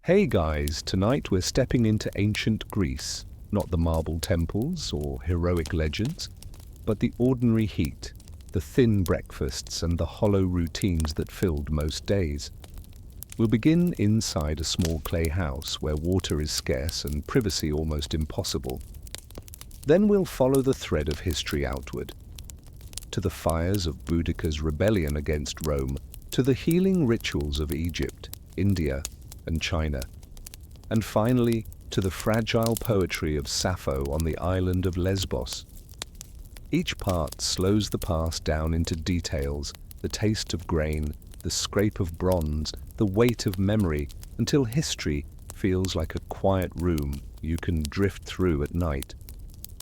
Hey guys, tonight we're stepping into ancient Greece, not the marble temples or heroic legends, but the ordinary heat, the thin breakfasts and the hollow routines that filled most days. We'll begin inside a small clay house where water is scarce and privacy almost impossible. Then we'll follow the thread of history outward, to the fires of Boudica's rebellion against Rome, to the healing rituals of Egypt, India, and China, and finally to the fragile poetry of Sappho on the island of Lesbos. Each part slows the past down into details, the taste of grain, the scrape of bronze, the weight of memory, until history feels like a quiet room you can drift through at night.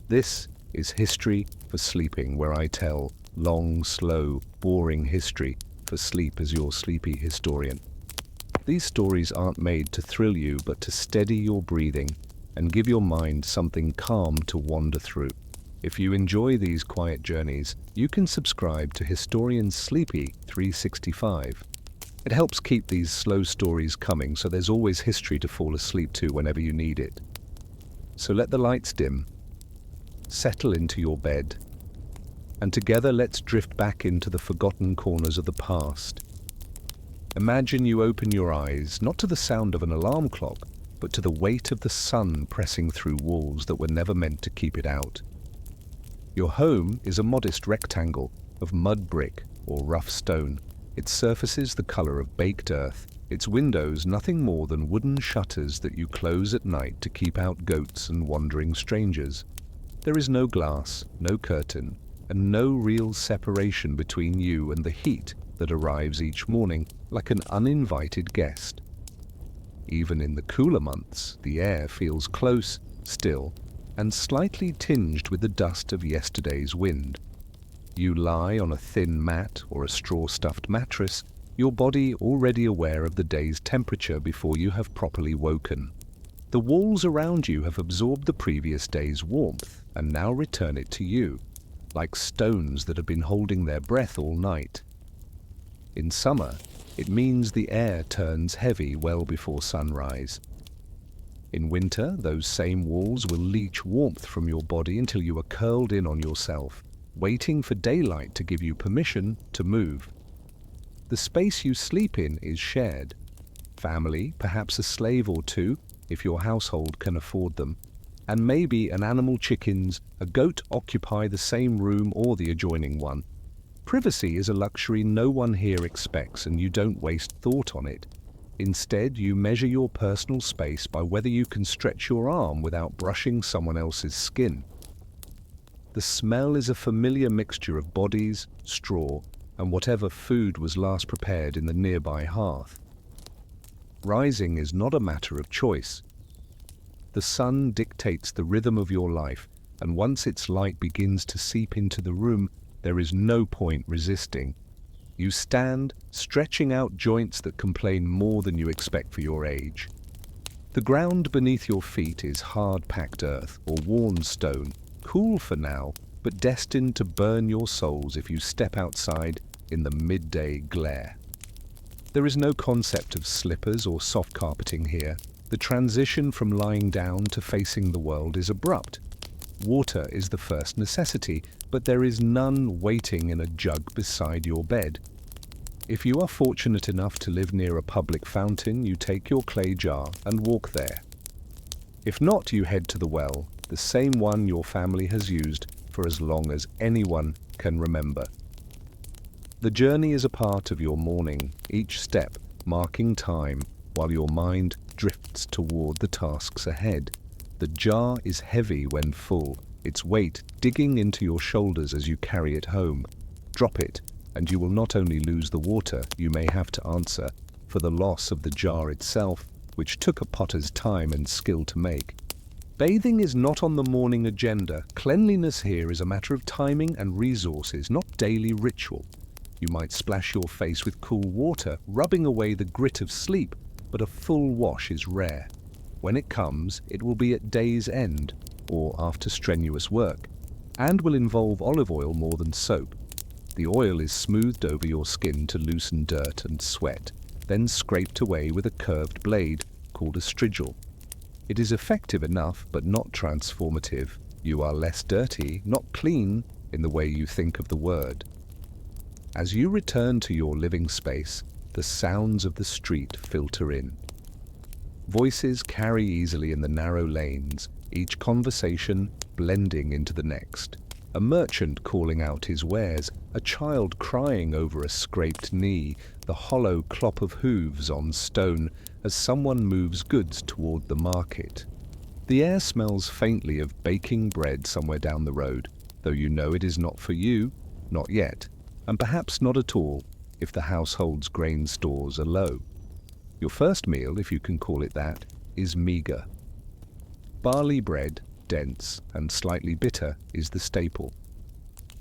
This is History for Sleeping, where I tell long, slow, boring history for sleep as your sleepy historian. These stories aren't made to thrill you, but to steady your breathing and give your mind something calm to wander through. If you enjoy these quiet journeys, you can subscribe to Historian Sleepy 365. It helps keep these slow stories coming, so there's always history to fall asleep to whenever you need it. So let the lights dim, settle into your bed, and together let's drift back into the forgotten corners of the past. Imagine you open your eyes, not to the sound of an alarm clock, but to the weight of the sun pressing through walls that were never meant to keep it out. Your home is a modest rectangle of mud brick or rough stone, its surfaces the color of baked earth, its windows nothing more than wooden shutters that you close at night to keep out goats and wandering strangers. There is no glass, no curtain, and no real separation between you and the heat that arrives each morning like an uninvited guest. Even in the cooler months, the air feels close, still, and slightly tinged with the dust of yesterday's wind. You lie on a thin mat or a straw-stuffed mattress, your body already aware of the day's temperature before you have properly woken. The walls around you have absorbed the previous day's warmth and now return it to you, like stones that have been holding their breath all night. In summer, it means the air turns heavy well before sunrise. In winter, those same walls will leach warmth from your body until you are curled in on yourself, waiting for daylight to give you permission to move. The space you sleep in is shared. Family, perhaps a slave or two, if your household can afford them, and maybe an animal chickens, a goat occupy the same room or the adjoining one. Privacy is a luxury no one here expects, and you don't waste thought on it. Instead, you measure your personal space by whether you can stretch your arm without brushing someone else's skin. The smell is a familiar mixture of bodies, straw, and whatever food was last prepared in the nearby hearth. Rising is not a matter of choice. The sun dictates the rhythm of your life, and once its light begins to seep into the room, there is no point resisting. You stand, stretching out joints that complain more than you expect for your age. The ground beneath your feet is hard-packed earth or worn stone, cool for now, but destined to burn your souls if you step outside in the midday glare. There is no concept of slippers or soft carpeting here. The transition from lying down to facing the world is abrupt. Water is the first necessity, but there is none waiting in a jug beside your bed. If you are fortunate enough to live near a public fountain, you take your clay jar and walk there. If not, you head to the well, the same one your family has used for as long as anyone can remember. The journey is a part of your morning, each step marking time while your mind drifts toward the tasks ahead. The jar is heavy when full, its weight digging into your shoulders as you carry it home. Drop it, and you will not only lose the water, you may have to answer for the loss of the jar itself, which took a potter's time and skill to make. Bathing is not on the morning agenda. Cleanliness here is a matter of timing and resources, not daily ritual. You might splash your face with cool water, rubbing away the grit of sleep, but a full wash is rare. When it comes, it will be at day's end, or after strenuous work, and will involve olive oil more than soap. The oil is smoothed over your skin to loosen dirt and sweat, then scraped away with a curved blade, called a strigil. It is effective enough, but not transformative. You are less dirty, not clean, in the way you think of the word. As you return to your living space, the sounds of the street filter in. Voices carry easily in the narrow lanes, each conversation blending into the next. A merchant calling out his wares, a child crying over a scraped knee, the hollow clop of hooves on stone as someone moves goods toward the market. The air smells faintly of baking bread somewhere down the road, though you know it is not for you, not yet, and perhaps not at all if the household's grain stores are low. Your first meal, if you can call it that, is meagre. Barley bread, dense and slightly bitter, is the staple.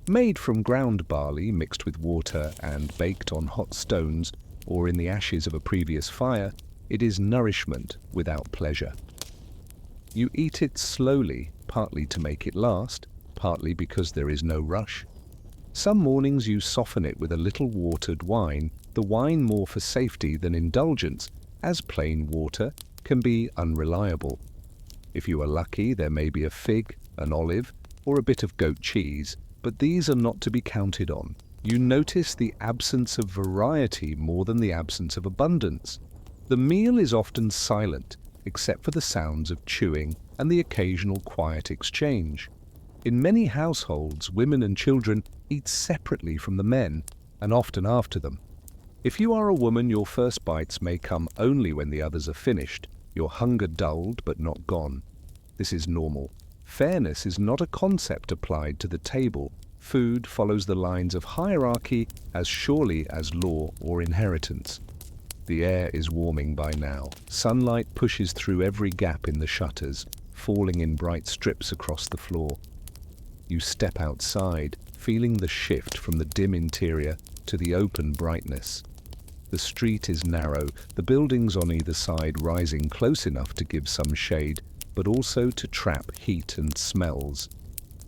Made from ground barley mixed with water and baked on hot stones or in the ashes of a previous fire, it is nourishment without pleasure. You eat it slowly, partly to make it last, partly because there is no rush. Some mornings you soften it with a little watered wine, the wine more for safety than indulgence, as plain water can be unreliable. If you are lucky, there may be a fig, an olive, or a bit of goat cheese, but these are not to be counted on. You notice the absence of variety more than the absence of abundance. The meal is often silent, except for the sounds of chewing and the occasional quiet exchange. In many households, women and children eat separately from the men, and often after them. If you are a woman, your first bites may come only when the others are finished, your hunger dulled but not gone. This is normal. Fairness is not a concept applied to the table. Food follows the lines of hierarchy as surely as law or inheritance. The air is warming by now. Sunlight pushes through every gap in the shutters, falling in bright strips across the floor. You step outside, feeling the shift from the dim interior to the open brightness. The street is narrow, the buildings on either side rising close enough to give some shade, but also to trap heat and smells.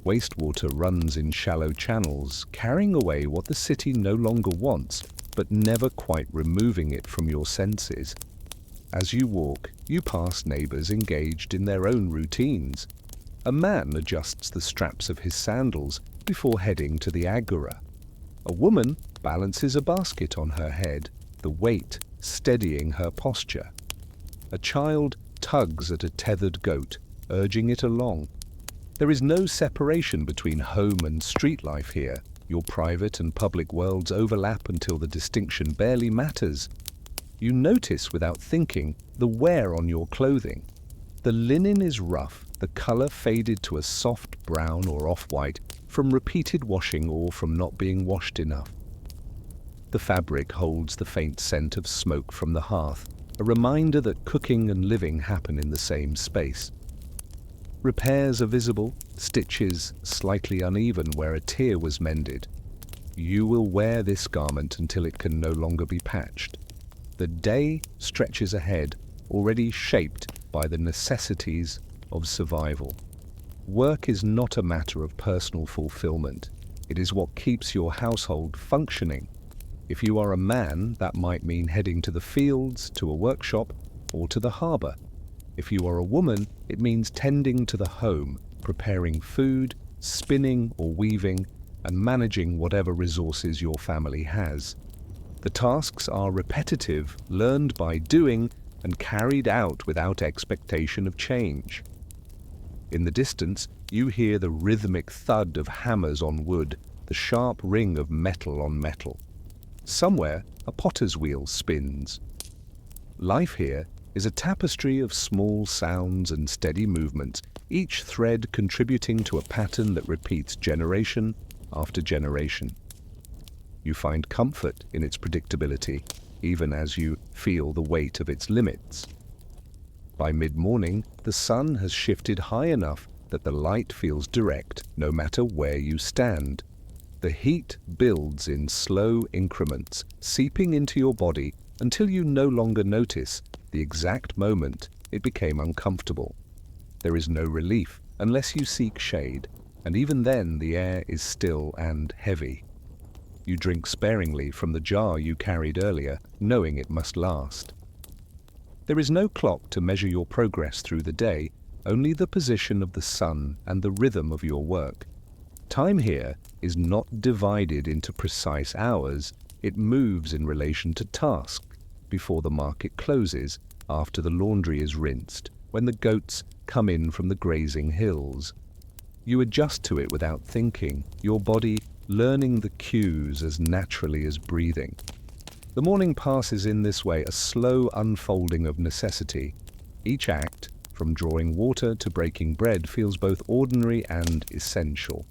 Wastewater runs in shallow channels, carrying away what the city no longer wants, but never quite removing it from your senses. As you walk, you pass neighbors engaged in their own routines. A man adjusts the straps of his sandals before heading to the agora. A woman balances a basket on her head, the weight steadying her posture. A child tugs at a tethered goat, urging it along. There is no separation between home and street life here. Your private and public worlds overlap until the distinction barely matters. You notice without thinking the wear on your clothing. The linen is rough, the color faded to a soft brown or off-white from repeated washing or from not being washed enough. The fabric holds the faint scent of smoke from the hearth, a reminder that cooking and living happen in the same space. Repairs are visible, stitches slightly uneven where a tear was mended. You will wear this garment until it can no longer be patched. The day stretches ahead, already shaped by the necessities of survival. Work is not a matter of personal fulfillment. It is what keeps your household functioning. If you are a man, that might mean heading to the fields, to a workshop, or to the harbor. If you are a woman, it means tending to the home, preparing food, spinning or weaving, and managing whatever resources your family has. The tasks are repetitive, learned by doing, and carried out without expectation of change. In the distance, you hear the rhythmic thud of hammers on wood, the sharp ring of metal on metal. Somewhere, a potter's wheel spins. Life here is a tapestry of small sounds and steady movements, each thread contributing to a pattern that repeats generation after generation. You find comfort in its predictability, even as you feel the weight of its limits. By mid-morning, the sun has shifted high enough that the light feels direct no matter where you stand. The heat builds in slow increments, seeping into your body until you no longer notice the exact moment it became uncomfortable. There is no relief unless you seek shade, and even then the air is still and heavy. You drink sparingly from the jar you carried earlier, knowing it must last. There is no clock to measure your progress through the day, only the position of the sun and the rhythm of your work. Time here is not divided into precise hours, it moves in relation to task, before the market closes, after the laundry is rinsed, when the goats come in from the grazing hills. You adjust to it without thinking, your body learning the cues as naturally as breathing. The morning passes in this way, a slow unfolding of necessity. Each act, from drawing water to breaking bread, feels both ordinary and essential.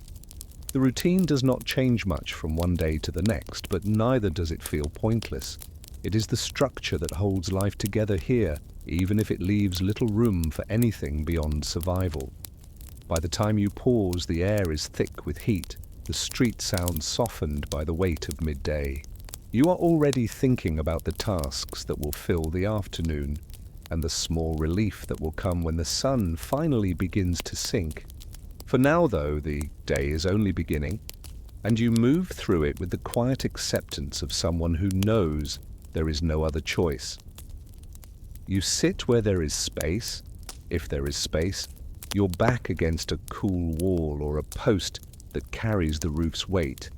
The routine does not change much from one day to the next, but neither does it feel pointless. It is the structure that holds life together here, even if it leaves little room for anything beyond survival. By the time you pause, the air is thick with heat, the street sounds softened by the weight of midday. You are already thinking about the tasks that will fill the afternoon, and the small relief that will come when the sun finally begins to sink. For now, though, the day is only beginning, and you move through it with the quiet acceptance of someone who knows there is no other choice. You sit where there is space, if there is space, your back against a cool wall or a post that carries the roof's weight.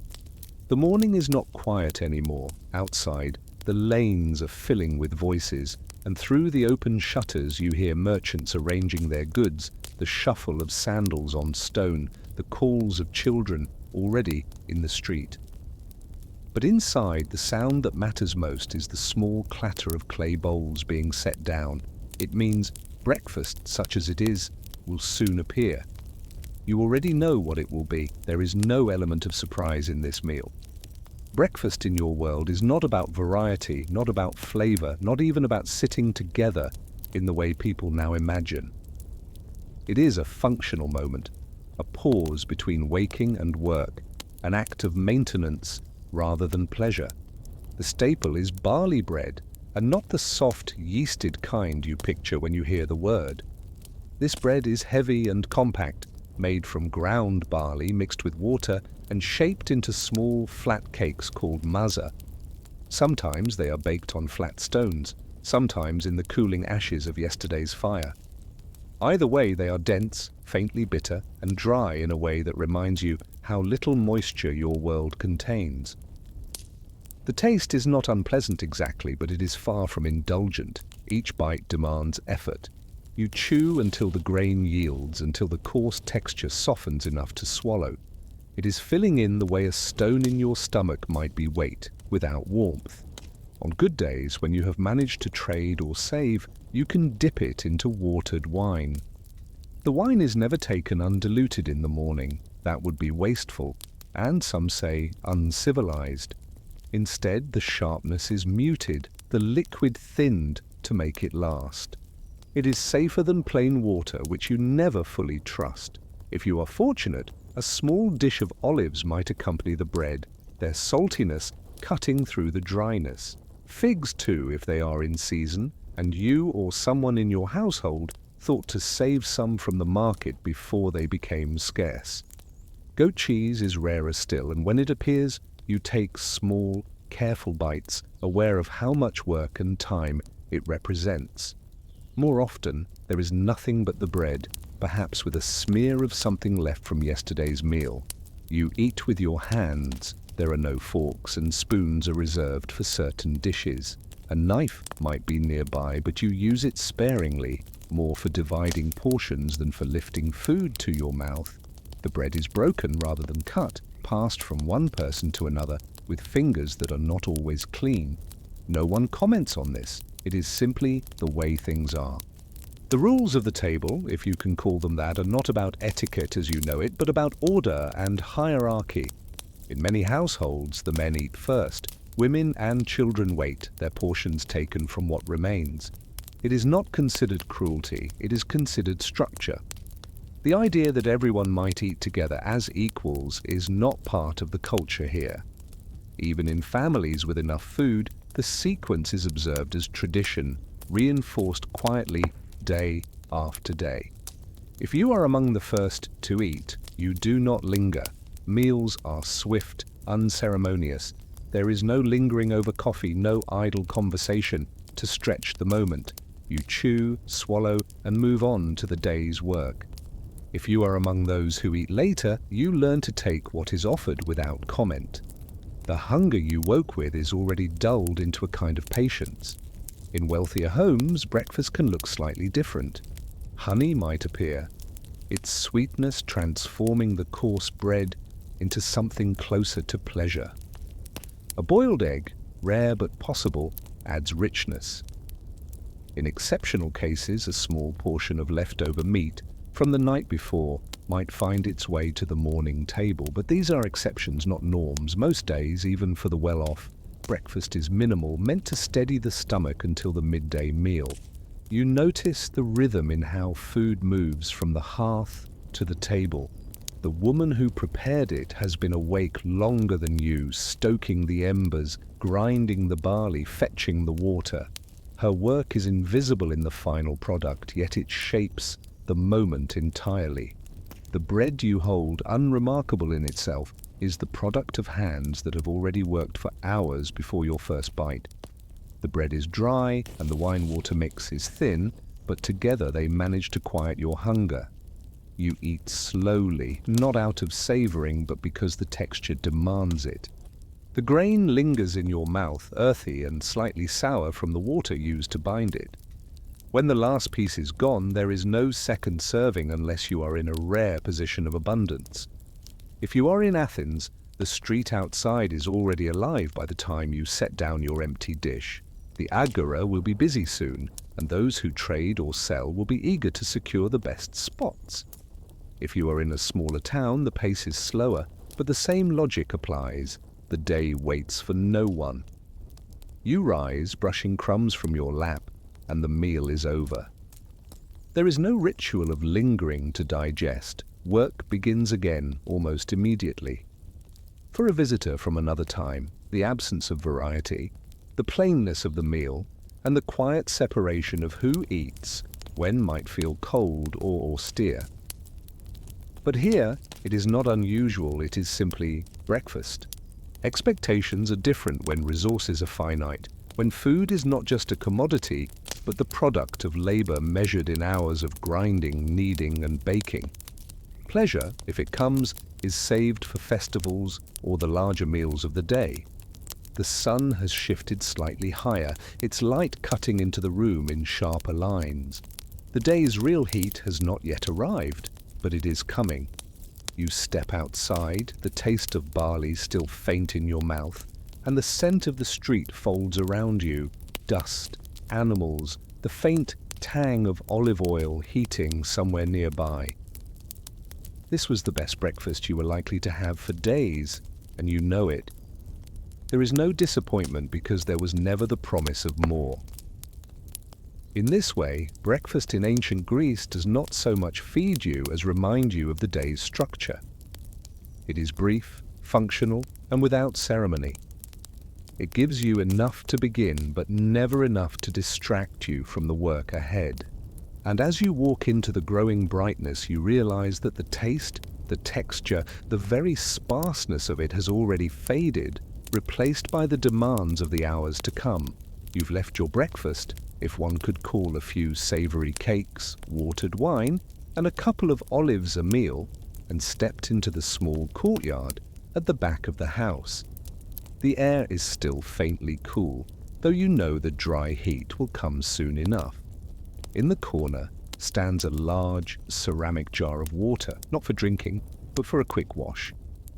The morning is not quiet anymore. Outside, the lanes are filling with voices, and through the open shutters you hear merchants arranging their goods, the shuffle of sandals on stone, the calls of children already in the street. But inside, the sound that matters most is the small clatter of clay bowls being set down. It means breakfast, such as it is, will soon appear. You already know what it will be. There is no element of surprise in this meal. Breakfast in your world is not about variety, not about flavor, not even about sitting together in the way people now imagine. It is a functional moment, a pause between waking and work, an act of maintenance rather than pleasure. The staple is barley bread, and not the soft, yeasted kind you picture when you hear the word. This bread is heavy and compact, made from ground barley mixed with water and shaped into small, flat cakes called maza. Sometimes they are baked on flat stones, sometimes in the cooling ashes of yesterday's fire. Either way, they are dense, faintly bitter, and dry in a way that reminds you how little moisture your world contains. The taste is not unpleasant exactly, but it is far from indulgent. Each bite demands effort. You chew until the grain yields, until the coarse texture softens enough to swallow. It is filling in the way a stone in your stomach might be weight, without warmth. On good days, when you have managed to trade or save, you can dip it into watered wine. The wine is never taken undiluted in the morning. That would be wasteful, and some say uncivilized. Instead, the sharpness is muted, the liquid thinned to make it last. It is safer than plain water, which you never fully trust. If you are fortunate, a small dish of olives might accompany the bread, their saltiness cutting through the dryness. Figs too, if they are in season, and you or someone in your household thought to save some from the market before they became scarce. Goat cheese is rarer still, and when it appears, you take small, careful bites, aware of how much work and time it represents. More often, there is nothing but the bread, perhaps with a smear of something left from yesterday's meal. You eat with your hands. There are no forks, and spoons are reserved for certain dishes. A knife might be nearby, but you use it sparingly, more for dividing portions than for lifting food to your mouth. The bread is broken rather than cut, passed from one person to another with fingers that are not always clean. No one comments on this. It is simply the way things are. The rules of the table, if you can call them that, are not about etiquette as you know it, but about order and hierarchy. In many households, the men eat first. Women and children wait, their portions taken from what remains. It is not considered cruelty, it is considered structure. The idea that everyone might eat together as equals is not part of the culture here. Even in families with enough food, the sequence is observed as tradition, reinforced quietly day after day. If you are among the first to eat, you do not linger. Meals are swift, unceremonious. There is no lingering over coffee, no idle conversation to stretch the moment. You chew, swallow, and move on to the day's work. If you are among those who eat later, you learn to take what is offered without comment. The hunger you woke with is already dulled into a kind of patience. In wealthier homes, breakfast can look slightly different. Honey might appear, its sweetness transforming the coarse bread into something closer to pleasure. A boiled egg, rare but possible, adds richness. In exceptional cases, a small portion of leftover meat from the night before might find its way to the morning table, but these are exceptions, not norms. Most days, even for the well-off, breakfast is minimal, meant to steady the stomach until the midday meal. You notice the rhythm in how food moves from the hearth to the table. The woman who prepared it has been awake longer than you, stoking the embers, grinding the barley, fetching the water. Her work is invisible in the final product, yet it shapes the moment entirely. The bread you hold, unremarkable in itself, is the product of hands that have already worked for hours before your first bite. The bread is dry and the wine-water mix is thin, but together they manage to quiet your hunger. You eat slowly, not out of savoring, but because the texture demands it. The grain lingers in your mouth, earthy and slightly sour from the water used to bind it. When the last piece is gone, there is no second serving unless you are in a rare position of abundance. If you are in Athens, the street outside is already alive by the time you set down your empty dish. The agora will be busy soon, and those who trade or sell will be eager to secure the best spots. If you are in a smaller town, the pace is slower, but the same logic applies. The day waits for no one. You rise, brushing crumbs from your lap, and the meal is over. There is no ritual of lingering to digest. Work begins again almost immediately. For a visitor from another time, the absence of variety, the plainness of the meal, and the quiet separation of who eats when might feel cold or austere. But here, it is not unusual, it is simply breakfast. Expectations are different when resources are finite, when food is not just a commodity, but the product of labor measured in hours of grinding, kneading, and baking. Pleasure, if it comes, is saved for festivals or the larger meals of the day. The sun has shifted slightly higher, its light cutting into the room in sharper lines. The day's real heat has not yet arrived, but it is coming. You step outside, the taste of barley still faint in your mouth, and the scent of the street folds around you. Dust, animals, the faint tang of olive oil heating somewhere nearby. This was the best breakfast you were likely to have for days, and you know it. There is no disappointment because there was never the promise of more. In this way, breakfast in ancient Greece does not so much feed you as remind you of the day's structure. It is brief, functional, and without ceremony. It gives you enough to begin, but never enough to distract you from the work ahead. And as you walk into the growing brightness, you realize that the taste, the texture, the very sparseness of it has already faded, replaced by the demands of the hours to come. You've left your breakfast, if one could call a few savory cakes, watered wine, and a couple of olives a meal, and stepped into the small courtyard at the back of the house. The air is still faintly cool, though you know the dry heat will come soon enough. In the corner stands a large ceramic jar of water, not for drinking, but for a quick wash.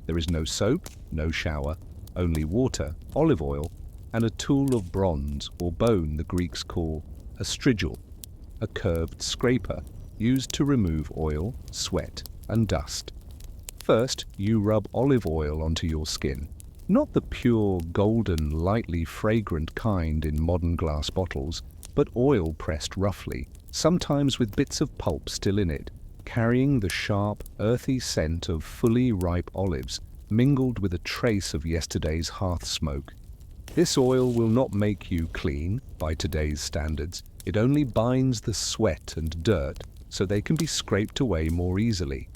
There is no soap, no shower, only water, olive oil, and a tool of bronze or bone the Greeks call a strigil, a curved scraper used to remove oil, sweat, and dust. First, you rub olive oil onto your skin, not the pure, golden, lightly fragrant kind in modern glass bottles, but oil pressed roughly, sometimes with bits of pulp still in it, carrying the sharp, earthy scent of fully ripe olives, mingled with a trace of yesterday's hearth smoke. This oil will not make you clean by today's standards. It only binds the sweat and dirt so they can be scraped away more easily.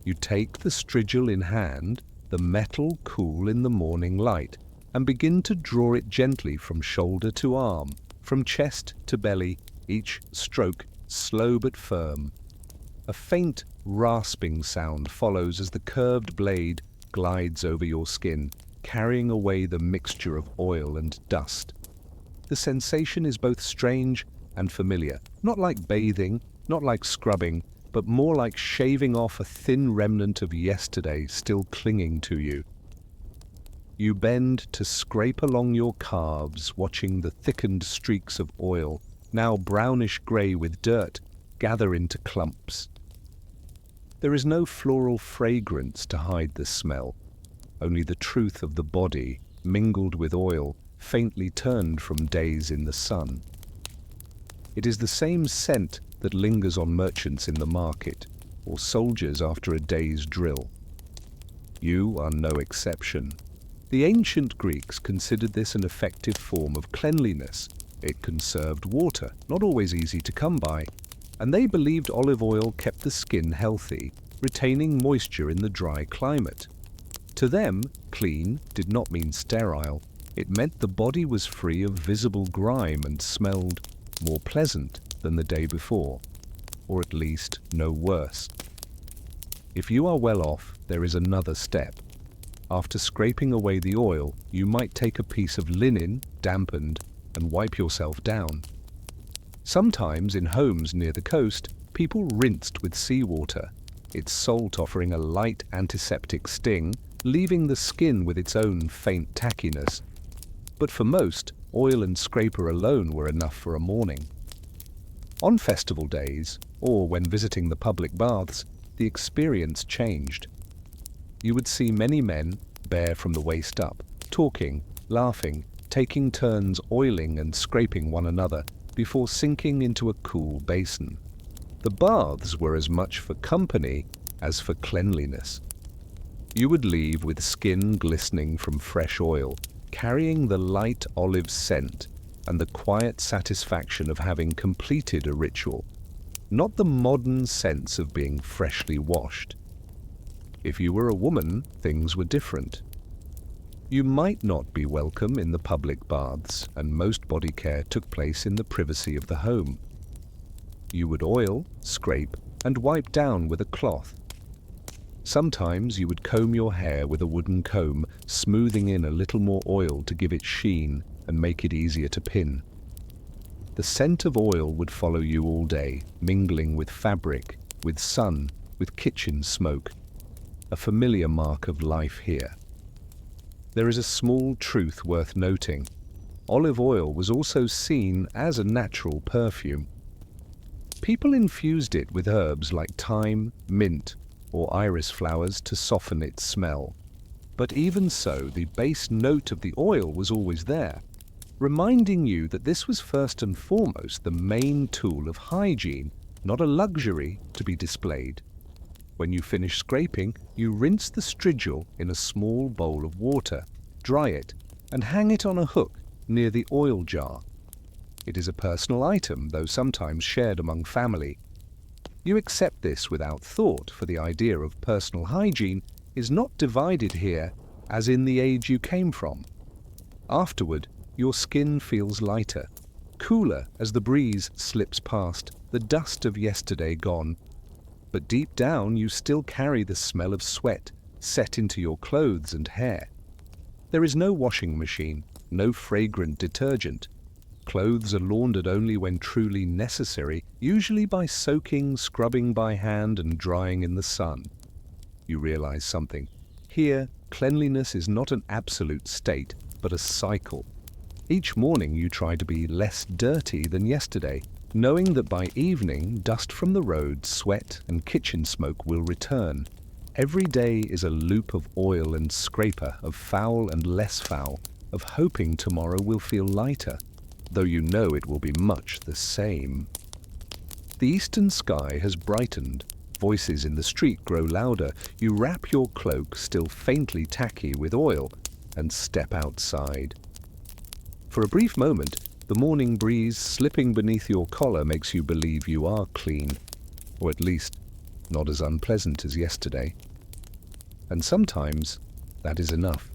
You take the strigil in hand, the metal cool in the morning light, and begin to draw it gently from shoulder to arm, from chest to belly, each stroke slow but firm. A faint, rasping sound follows as the curved blade glides over your skin, carrying away the mixture of oil and dust. The sensation is both strange and familiar, not like bathing, not like scrubbing, but more like shaving off a thin remnant of yesterday still clinging to you. You bend to scrape along your calves, watching the thickened streaks of oil, now brownish-grey with dirt, gather into clumps. There is no floral fragrance to hide the smell, only the truth of the body, mingled with oil, faintly turned from days in the sun. It is the same scent that lingers on merchants in the market, or soldiers after a day's drill. You are no exception. The ancient Greeks considered this an effective form of cleanliness. It conserved water, not always easy to come by, and they believed olive oil kept the skin healthy, retaining moisture in the dry climate. To them, clean did not mean sterile. It meant the body was free of visible grime and smelled more pleasant than the day before, or at least no worse. If you are well off, there is another step. After scraping away the oil, you might take a piece of linen, dampened, and wipe yourself down. Sometimes in homes near the coast, people rinsed with seawater, its salt offering a light antiseptic sting, leaving the skin with its own faint tackiness. But for most, oil and scraper alone were enough for a morning. On festival days, or when visiting the public baths, the experience changed. You would see many men, bare from the waist up, talking, laughing, taking turns oiling and scraping one another before sinking into a cool basin. The baths were as much for company as for cleanliness. You would leave with skin glistening from fresh oil, carrying the light olive scent and the quiet satisfaction of having completed a ritual, not the modern sense of being freshly washed. If you were a woman, things were different. You might not be welcome in the public baths, and most body care took place in the privacy of the home. You would oil, scrape, and wipe down with a cloth. Sometimes you would comb your hair with a wooden comb, smoothing in a little more oil to give it sheen and make it easier to pin. The scent of oil would follow you all day, mingling with fabric, with sun, with kitchen smoke, a familiar mark of life here. There is a small truth worth noting. Olive oil was also seen as a natural perfume. People infused it with herbs like thyme, mint, or iris flowers to soften its smell. But even so, the base note of the oil was always there, reminding you that this was first and foremost the main tool of hygiene, not a luxury to be displayed. When you finish scraping, you rinse the strigil in a small bowl of water, dry it, and hang it on a hook near the oil jar. It is a personal item, though sometimes shared among family. You accept this without thought, for the idea of personal hygiene is not divided here as in the age you came from. Afterward, your skin feels lighter, cooler as the breeze slips past, the dust of yesterday gone. But deep down you still carry the smell of sweat set into your clothes and hair. There is no washing machine, no fragrant detergent. Clothes are laundered only when truly necessary, usually by soaking, scrubbing by hand, and drying in the sun. You realize something. Here, cleanliness is not an absolute state, but a cycle. Each morning you try to be less dirty than yesterday, knowing that by evening, dust from the road, sweat, and kitchen smoke will return. Every day is a loop of oil and scraper, of foul and less foul, of hoping tomorrow will feel lighter, though you know it will be much the same. The eastern sky has brightened. Voices in the street grow louder. You wrap your cloak, still faintly tacky with oil, and step outside. For a brief moment, the morning breeze slipping beneath your collar makes you believe you are clean, or at least not as unpleasant as yesterday. And sometimes that is enough.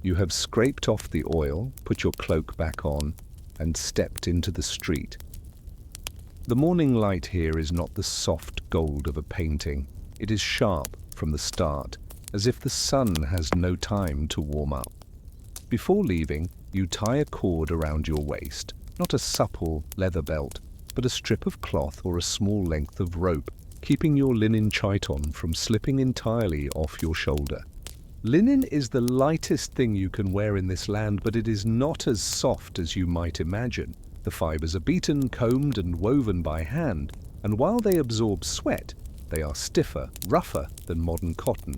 You have scraped off the oil, put your cloak back on, and stepped into the street. The morning light here is not the soft gold of a painting. It is sharp from the start, as if the sun has no time to warm up. Before leaving, you tie a cord around your waist, not a supple leather belt, but a strip of cloth or a small length of rope, keeping your linen chiton from slipping entirely off your shoulder. Linen is the lightest thing you can wear in this land, but it is not as soft as you might imagine. The fibers are beaten, combed, and woven by hand, and while they absorb sweat, they are stiffer, rougher than modern cotton.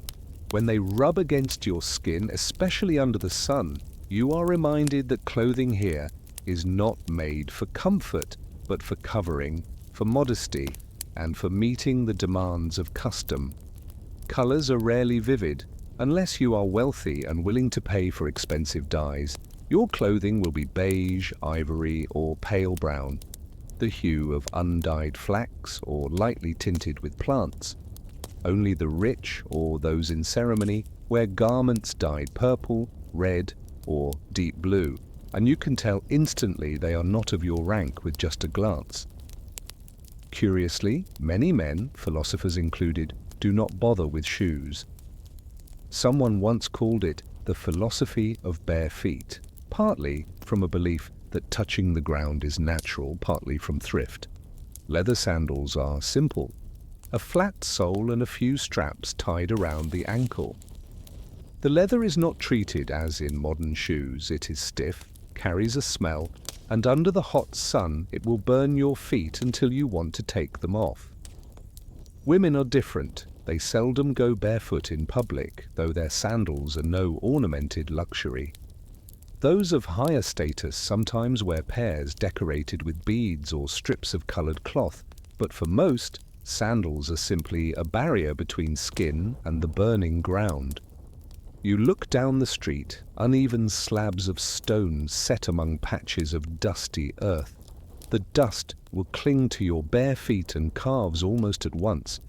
When they rub against your skin, especially under the sun, you are reminded that clothing here is not made for comfort, but for covering, for modesty, and for meeting the demands of custom. Colors are rarely vivid. Unless you are wealthy and willing to pay for expensive dyes, your clothing will be beige, ivory, or pale brown, the hue of undyed flax or lightly tinted with plants. Only the rich, or those in ceremony, wear garments dyed purple, red, or deep blue, and you can tell instantly they are not of your rank with just a glance. Curiously, many men, philosophers included, do not bother with shoes. Someone once called it the philosophy of bare feet, partly from a belief that touching the ground is natural, partly from thrift. Leather sandals are simple, a flat sole and a few straps tied around the ankle. The leather is not treated as in modern shoes. It is stiff, carries a smell, and under the hot sun it will burn your feet until you want to take them off. Women are different. They seldom go barefoot in public, though their sandals are no ornamented luxury. Those of higher status sometimes wear pairs decorated with beads or strips of colored cloth, but for most, sandals are simply a barrier between skin and the burning ground. You look down the street, uneven slabs of stone set among patches of dusty earth. The dust will cling to your bare feet and calves almost at once.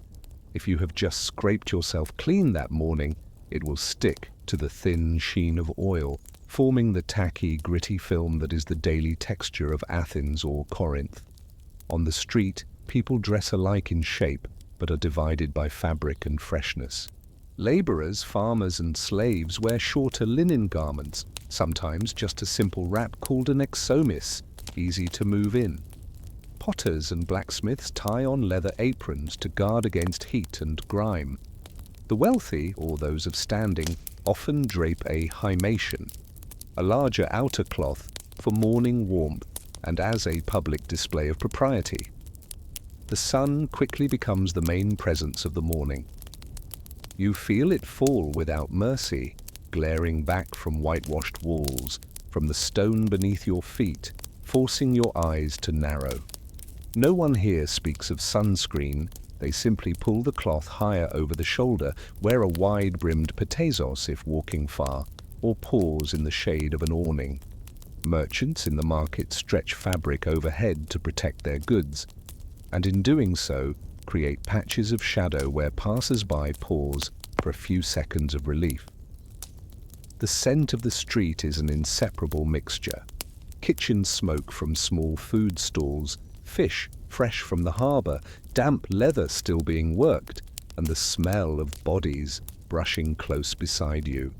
If you have just scraped yourself clean that morning, it will stick to the thin sheen of oil, forming the tacky, gritty film that is the daily texture of Athens or Corinth. On the street, people dress alike in shape, but are divided by fabric and freshness. Laborers, farmers, and slaves wear shorter linen garments, sometimes just a simple wrap called an exomis, easy to move in. Potters and blacksmiths tie on leather aprons to guard against heat and grime. The wealthy, or those of standing, often drape a himation, a larger outer cloth for morning warmth and as a public display of propriety. The sun quickly becomes the main presence of the morning. You feel it fall without mercy, glaring back from whitewashed walls, from the stone beneath your feet, forcing your eyes to narrow. No one here speaks of sunscreen. They simply pull the cloth higher over the shoulder, wear a wide-brimmed petazos if walking far, or pause in the shade of an awning. Merchants in the market stretch fabric overhead to protect their goods, and in doing so, create patches of shadow where passers-by pause for a few seconds of relief. The scent of the street is an inseparable mixture. Kitchen smoke from small food stalls, fish fresh from the harbour, damp leather still being worked, and the smell of bodies brushing close beside you.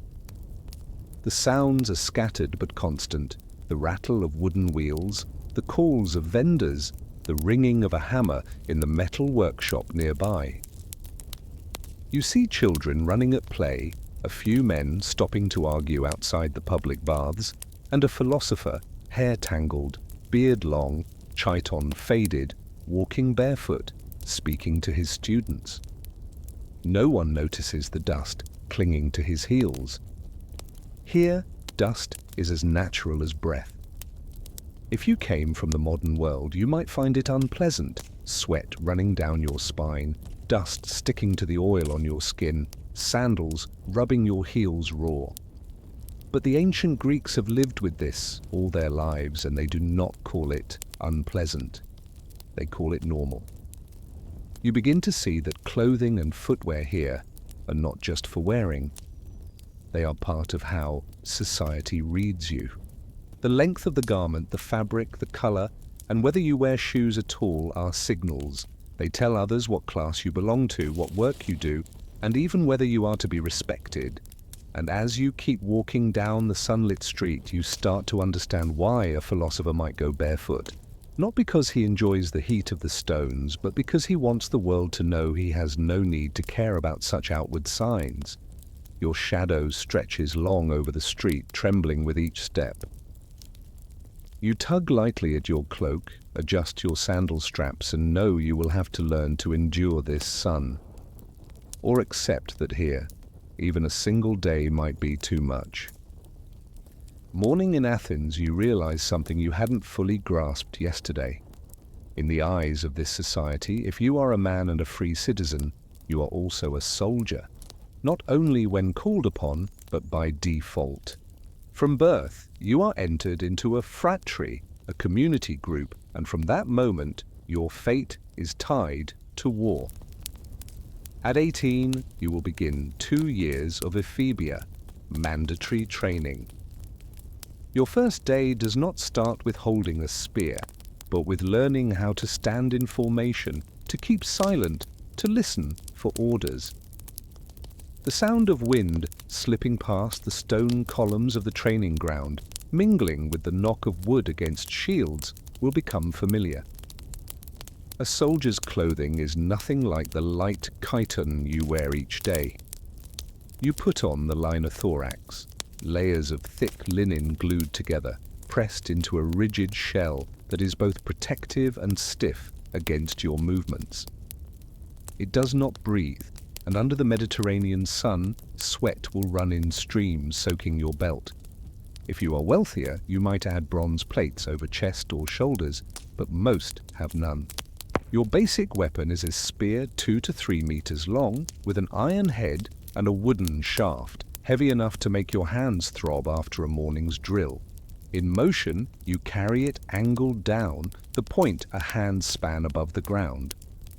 The sounds are scattered but constant, the rattle of wooden wheels, the calls of vendors, the ringing of a hammer in the metal workshop nearby. You see children running at play, a few men stopping to argue outside the public baths, and a philosopher, hair tangled, beard long, chiton faded, walking barefoot, speaking to his students. No one notices the dust clinging to his heels. Here, dust is as natural as breath. If you came from the modern world, you might find it unpleasant, sweat running down your spine, dust sticking to the oil on your skin, sandals rubbing your heels raw. But the ancient Greeks have lived with this all their lives, and they do not call it unpleasant. They call it normal. You begin to see that clothing and footwear here are not just for wearing. They are part of how society reads you. The length of the garment, the fabric, the color, And whether you wear shoes at all are signals. They tell others what class you belong to, what work you do, and even whether you are to be respected. And as you keep walking down the sunlit street, you start to understand why a philosopher might go barefoot. Not because he enjoys the heat of the stones, but because he wants the world to know he has no need to care about such outward signs. Your shadow stretches long over the street, trembling with each step. You tug lightly at your cloak, adjust your sandal straps, and know you will have to learn to endure this sun. Or accept that here, even a single day might be too much. Morning in Athens, you realize something you hadn't fully grasped yesterday. In the eyes of this society, if you are a man and a free citizen, you are also a soldier, not only when called upon, but by default. From birth, you are entered into a phratry, a community group, and from that moment, your fate is tied to war. At 18, you will begin 2 years of ephebia, mandatory training. Your first day does not start with holding a spear, but with learning how to stand in formation, to keep silent, to listen for orders. The sound of wind slipping past the stone columns of the training ground, mingling with the knock of wood against shields, will become familiar. A soldier's clothing is nothing like the light chiton you wear each day. You put on the liner thorax, layers of thick linen glued together, pressed into a rigid shell that is both protective and stiff against your movements. It does not breathe, and under the Mediterranean sun, sweat will run in streams soaking your belt. If you are wealthier, you might add bronze plates over chest or shoulders, but most have none. Your basic weapon is a spear 2 to 3 meters long, with an iron head and a wooden shaft, heavy enough to make your hands throb after a morning's drill. In motion, you carry it angled down, the point a hand span above the ground.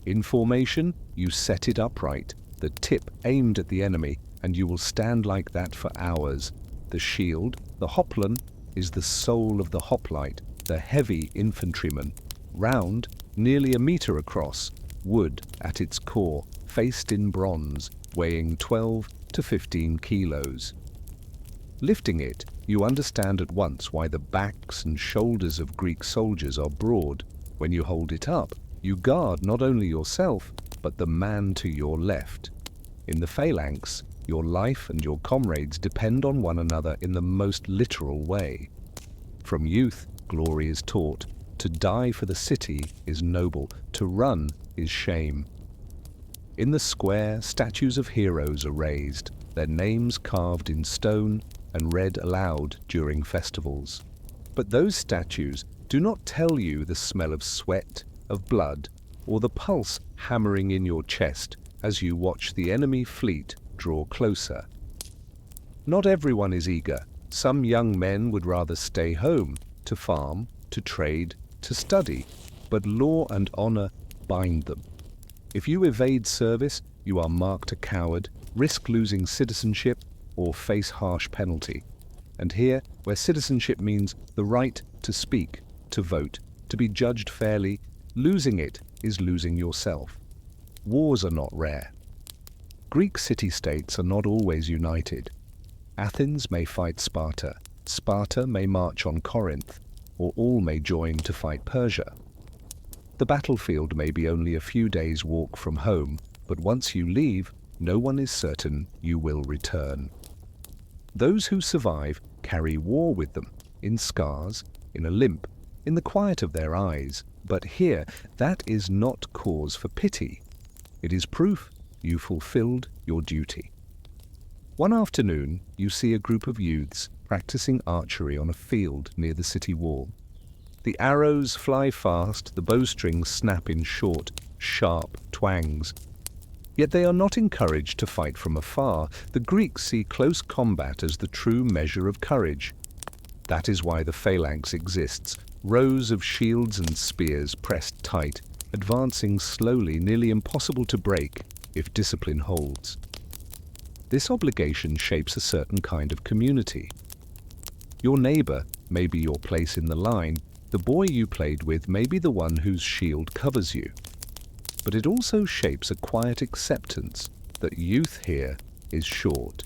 In formation, you set it upright, the tip aimed at the enemy, and you will stand like that for hours. The shield, the hoplon, is the soul of the hoplite, the heavy infantryman. Round, nearly a meter across, wood at its core, faced in bronze, weighing 12 to 15 kilos. Lifting it, you understand at once why the backs and shoulders of Greek soldiers are broad. When you hold it up, you guard not only yourself, but the man to your left. In the phalanx, your life and your comrades depend on one another in the most literal way. From youth, glory is taught. To die for the city is noble, to run is shame. In the square, statues of heroes are raised, their names carved in stone and read aloud during festivals. But those statues do not tell you the smell of sweat, of blood, or the pulse hammering in your chest as you watch the enemy fleet draw closer. Not everyone is eager. Some young men would rather stay home, to farm, to trade, to study, but law and honor bind them. If you evade service, you are marked a coward, risk losing citizenship, or face harsh penalty. And here, where citizenship means the right to speak, to vote, to be judged fairly, losing it is losing yourself. Wars are not rare. Greek city-states are not always united. Athens may fight Sparta, Sparta may march on Corinth, or all may join to fight Persia. The battlefield may be only a few days' walk from home, but once you leave, no one is certain you will return. Those who survive carry war with them, in scars, in a limp, in the quiet of their eyes, but here that is not cause for pity. It is proof you fulfilled your duty. One afternoon, you see a group of youths practicing archery on a field near the city wall. The arrows fly fast, the bowstrings snap in short, sharp twangs. Yet they are not encouraged to fight from afar. The Greeks see close combat as the true measure of courage. That is why the phalanx exists, rows of shields and spears pressed tight, advancing slowly, nearly impossible to break if discipline holds. This obligation shapes a certain kind of community. Your neighbor may be your place in the line, The boy you played with may be the one whose shield covers you, but it also shapes a quiet acceptance that youth here is short.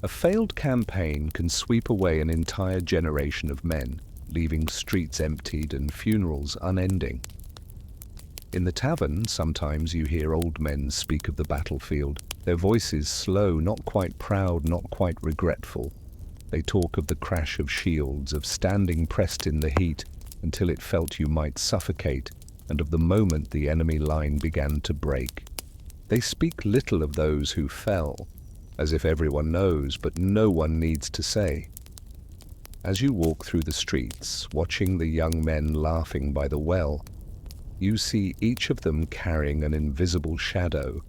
A failed campaign can sweep away an entire generation of men, leaving streets emptied and funerals unending. In the tavern, sometimes you hear old men speak of the battlefield, their voices slow, not quite proud, not quite regretful. They talk of the crash of shields, of standing pressed in the heat until it felt you might suffocate, and of the moment the enemy line began to break. They speak little of those who fell, as if everyone knows, but no one needs to say. As you walk through the streets, watching the young men laughing by the well, you see each of them carrying an invisible shadow,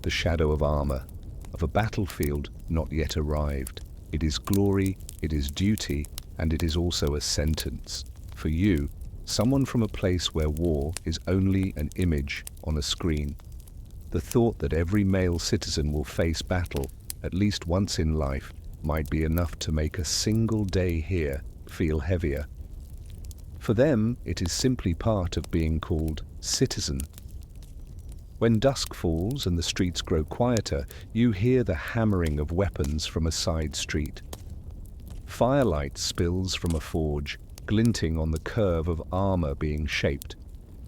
the shadow of armor, of a battlefield not yet arrived. It is glory, it is duty, and it is also a sentence. For you, someone from a place where war is only an image on a screen. The thought that every male citizen will face battle at least once in life might be enough to make a single day here feel heavier. For them, it is simply part of being called citizen. When dusk falls and the streets grow quieter, you hear the hammering of weapons from a side street. Firelight spills from a forge, glinting on the curve of armor being shaped,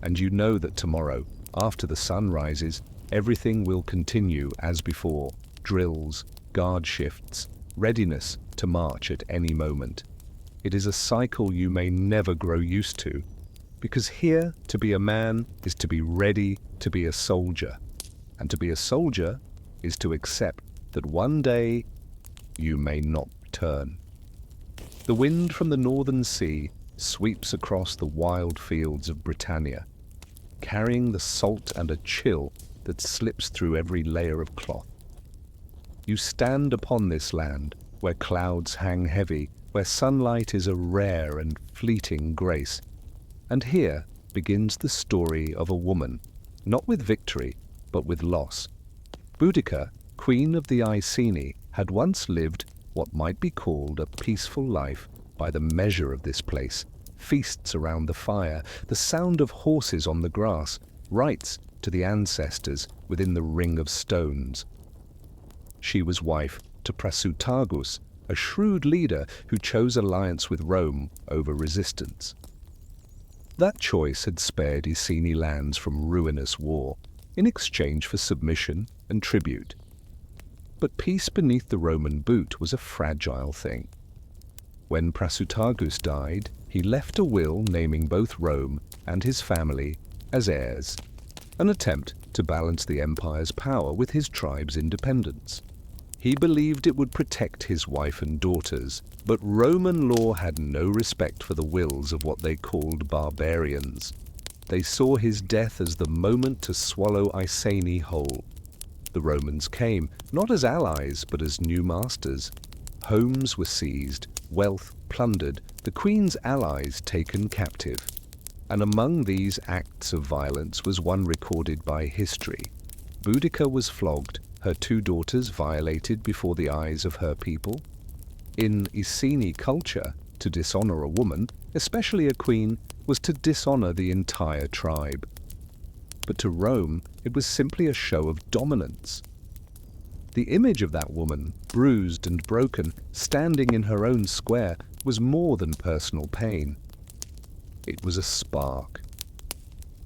and you know that tomorrow, after the sun rises, everything will continue as before: drills, guard shifts, readiness to march at any moment. It is a cycle you may never grow used to, because here, to be a man is to be ready to be a soldier, and to be a soldier is to accept that one day you may not return. The wind from the northern sea sweeps across the wild fields of Britannia, carrying the salt and a chill that slips through every layer of cloth. You stand upon this land where clouds hang heavy, where sunlight is a rare and fleeting grace. And here begins the story of a woman, not with victory, but with loss. Boudica, queen of the Iceni, had once lived what might be called a peaceful life by the measure of this place: feasts around the fire, the sound of horses on the grass, rites to the ancestors within the ring of stones. She was wife to Prasutagus, a shrewd leader who chose alliance with Rome over resistance. That choice had spared Iceni lands from ruinous war, in exchange for submission and tribute. But peace beneath the Roman boot was a fragile thing. When Prasutagus died, he left a will naming both Rome and his family as heirs, an attempt to balance the empire's power with his tribe's independence. He believed it would protect his wife and daughters, but Roman law had no respect for the wills of what they called barbarians. They saw his death as the moment to swallow Iceni whole. The Romans came, not as allies, but as new masters. Homes were seized, wealth plundered, the queen's allies taken captive. And among these acts of violence was one recorded by history. Boudica was flogged, her two daughters violated before the eyes of her people. In Iceni culture, to dishonor a woman, especially a queen, was to dishonor the entire tribe. But to Rome, it was simply a show of dominance. The image of that woman, bruised and broken, standing in her own square, was more than personal pain. It was a spark.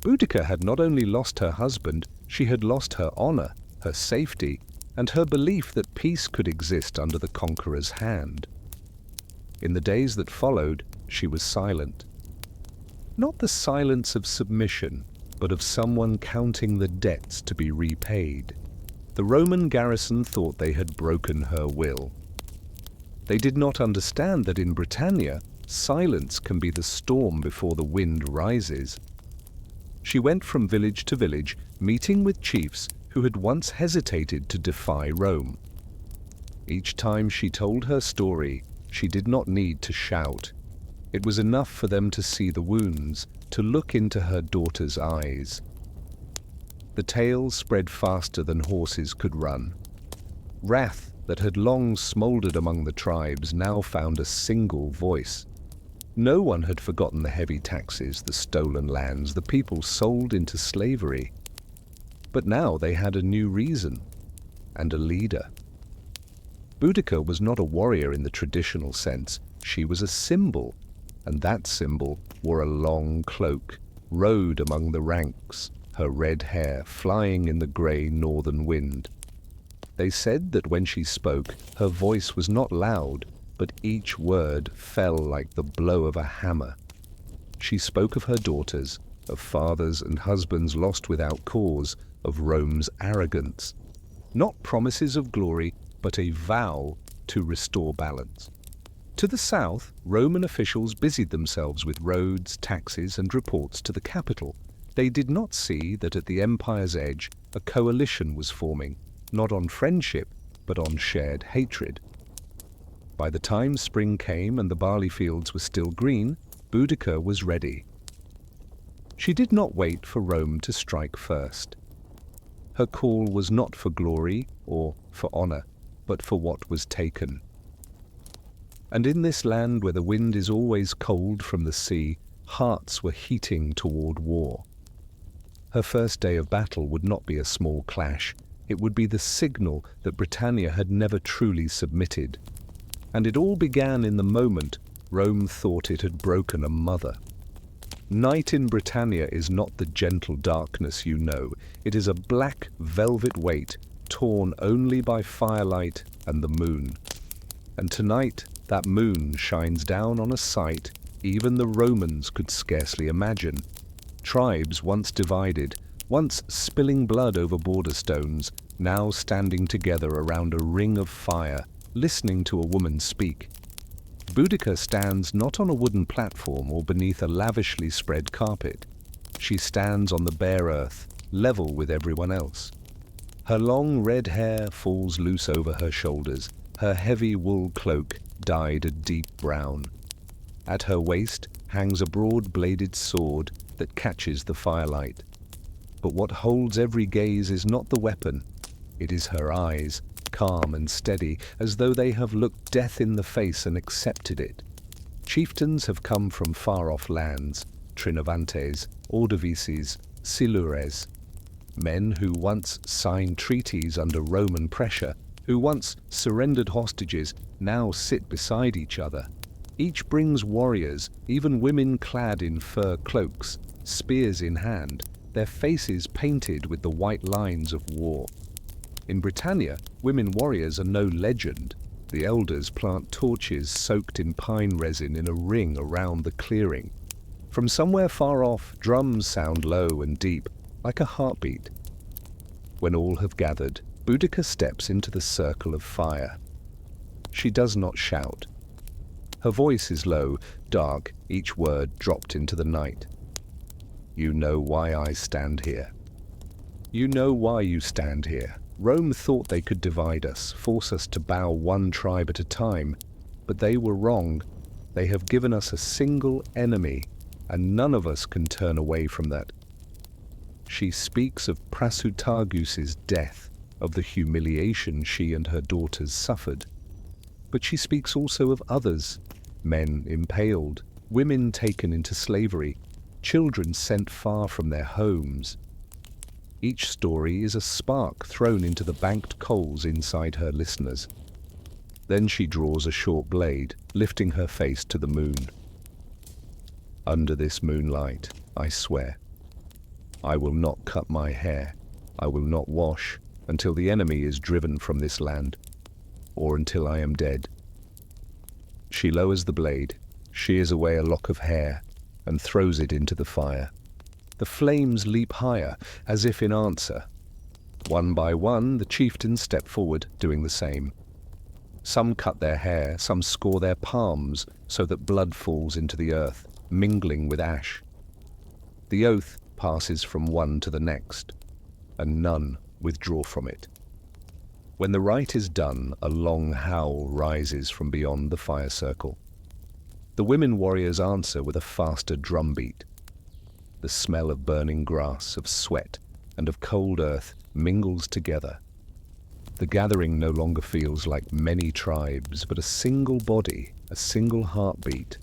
Boudica had not only lost her husband, she had lost her honor, her safety, and her belief that peace could exist under the conqueror's hand. In the days that followed, she was silent. Not the silence of submission, but of someone counting the debts to be repaid. The Roman garrison thought they had broken her will. They did not understand that in Britannia, silence can be the storm before the wind rises. She went from village to village, meeting with chiefs who had once hesitated to defy Rome. Each time she told her story, she did not need to shout. It was enough for them to see the wounds, to look into her daughter's eyes. The tale spread faster than horses could run. Wrath that had long smoldered among the tribes now found a single voice. No one had forgotten the heavy taxes, the stolen lands, the people sold into slavery. But now they had a new reason and a leader. Boudica was not a warrior in the traditional sense. She was a symbol, and that symbol wore a long cloak, rode among the ranks, her red hair flying in the grey northern wind. They said that when she spoke, her voice was not loud, but each word fell like the blow of a hammer. She spoke of her daughters, of fathers and husbands lost without cause, of Rome's arrogance. Not promises of glory, but a vow to restore balance. To the south, Roman officials busied themselves with roads, taxes, and reports to the capital. They did not see that at the empire's edge, a coalition was forming, not on friendship, but on shared hatred. By the time spring came and the barley fields were still green, Boudica was ready. She did not wait for Rome to strike first. Her call was not for glory or for honor, but for what was taken. And in this land where the wind is always cold from the sea, hearts were heating toward war. Her first day of battle would not be a small clash. It would be the signal that Britannia had never truly submitted. And it all began in the moment Rome thought it had broken a mother. Night in Britannia is not the gentle darkness you know. It is a black velvet weight, torn only by firelight and the moon. And tonight, that moon shines down on a sight even the Romans could scarcely imagine. Tribes once divided, once spilling blood over border stones, now standing together around a ring of fire, listening to a woman speak. Boudica stands not on a wooden platform or beneath a lavishly spread carpet. She stands on the bare earth, level with everyone else. Her long red hair falls loose over her shoulders, her heavy wool cloak dyed a deep brown. At her waist hangs a broad-bladed sword that catches the firelight. But what holds every gaze is not the weapon, it is her eyes, calm and steady, as though they have looked death in the face and accepted it. Chieftains have come from far-off lands, Trinovantes, Ordovices, Silures, men who once signed treaties under Roman pressure, who once surrendered hostages, now sit beside each other. Each brings warriors, even women clad in fur cloaks, spears in hand, their faces painted with the white lines of war. In Britannia, women warriors are no legend. The elders plant torches soaked in pine resin in a ring around the clearing. From somewhere far off, drums sound low and deep, like a heartbeat. When all have gathered, Boudica steps into the circle of fire. She does not shout. Her voice is low, dark, each word dropped into the night. You know why I stand here. You know why you stand here. Rome thought they could divide us, force us to bow one tribe at a time, but they were wrong. They have given us a single enemy, and none of us can turn away from that. She speaks of Prasutagus' death, of the humiliation she and her daughters suffered. But she speaks also of others, men impaled, women taken into slavery, children sent far from their homes. Each story is a spark thrown into the banked coals inside her listeners. Then she draws a short blade, lifting her face to the moon. Under this moonlight, I swear, I will not cut my hair, I will not wash, until the enemy is driven from this land, or until I am dead. She lowers the blade, shears away a lock of hair, and throws it into the fire. The flames leap higher, as if in answer. One by one, the chieftains step forward, doing the same. Some cut their hair, some score their palms, so that blood falls into the earth, mingling with ash. The oath passes from one to the next, and none withdraw from it. When the rite is done, a long howl rises from beyond the fire circle. The women warriors answer with a faster drumbeat. The smell of burning grass, of sweat, and of cold earth mingles together. The gathering no longer feels like many tribes, but a single body, a single heartbeat.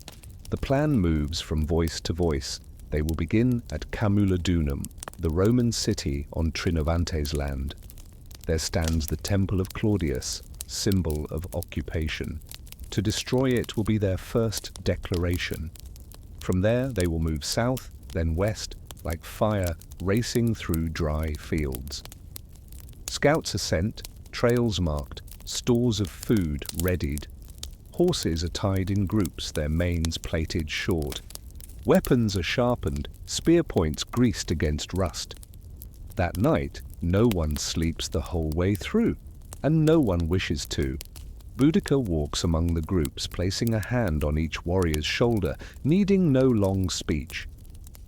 The plan moves from voice to voice. They will begin at Camulodunum, the Roman city on Trinovante's land. There stands the Temple of Claudius, symbol of occupation. To destroy it will be their first declaration. From there they will move south, then west, like fire racing through dry fields. Scouts are sent, trails marked, stores of food readied. Horses are tied in groups, their manes plaited short. Weapons are sharpened, spear points greased against rust. That night, no one sleeps the whole way through, and no one wishes to. Boudica walks among the groups, placing a hand on each warrior's shoulder, needing no long speech.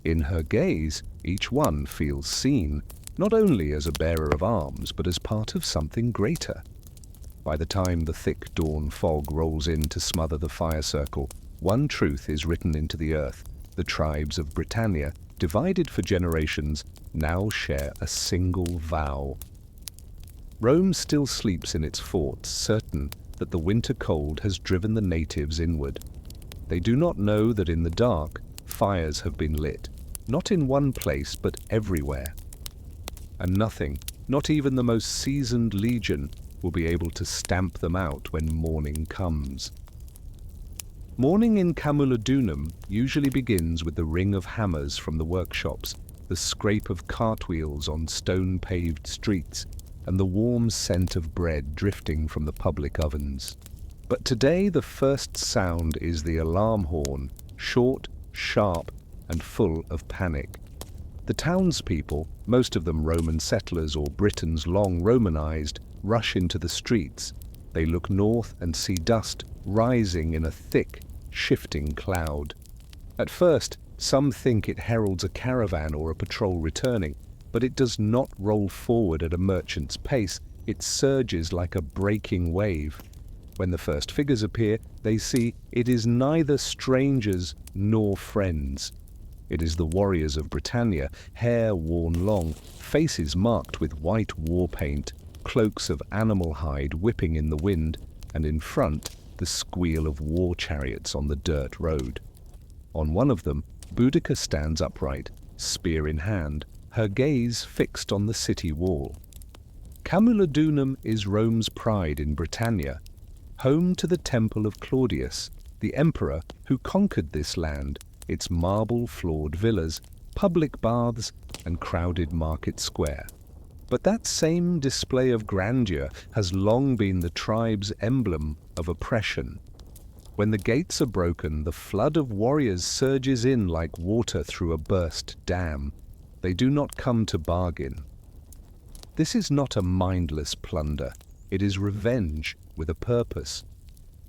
In her gaze, each one feels seen, not only as a bearer of arms, but as part of something greater. By the time the thick dawn fog rolls in to smother the fire circle, one truth is written into the earth. The tribes of Britannia, divided for generations, now share a single vow. Rome still sleeps in its forts, certain that the winter cold has driven the natives inward. They do not know that in the dark, fires have been lit, not in one place but everywhere. And nothing, not even the most seasoned legion, will be able to stamp them out when morning comes. Morning in Camulodunum usually begins with the ring of hammers from the workshops, the scrape of cartwheels on stone-paved streets, and the warm scent of bread drifting from the public ovens. But today the first sound is the alarm horn, short, sharp, and full of panic. The townspeople, most of them Roman settlers or Britons long Romanized, rush into the streets. They look north and see dust rising in a thick, shifting cloud. At first, some think it heralds a caravan or a patrol returning, but it does not roll forward at a merchant's pace. It surges like a breaking wave. When the first figures appear, they see it is neither strangers nor friends. It is the warriors of Britannia, hair worn long, faces marked with white war paint, cloaks of animal hide whipping in the wind, and in front, the squeal of war chariots on the dirt road. On one of them, Boudica stands upright, spear in hand, her gaze fixed on the city wall. Camulodunum is Rome's pride in Britannia, home to the Temple of Claudius, the emperor who conquered this land, its marble-floored villas, public baths, and crowded market square. But that same display of grandeur has long been the tribe's emblem of oppression. When the gates are broken, the flood of warriors surges in like water through a burst dam. They do not come to bargain. This is not a mindless plunder. It is revenge with a purpose.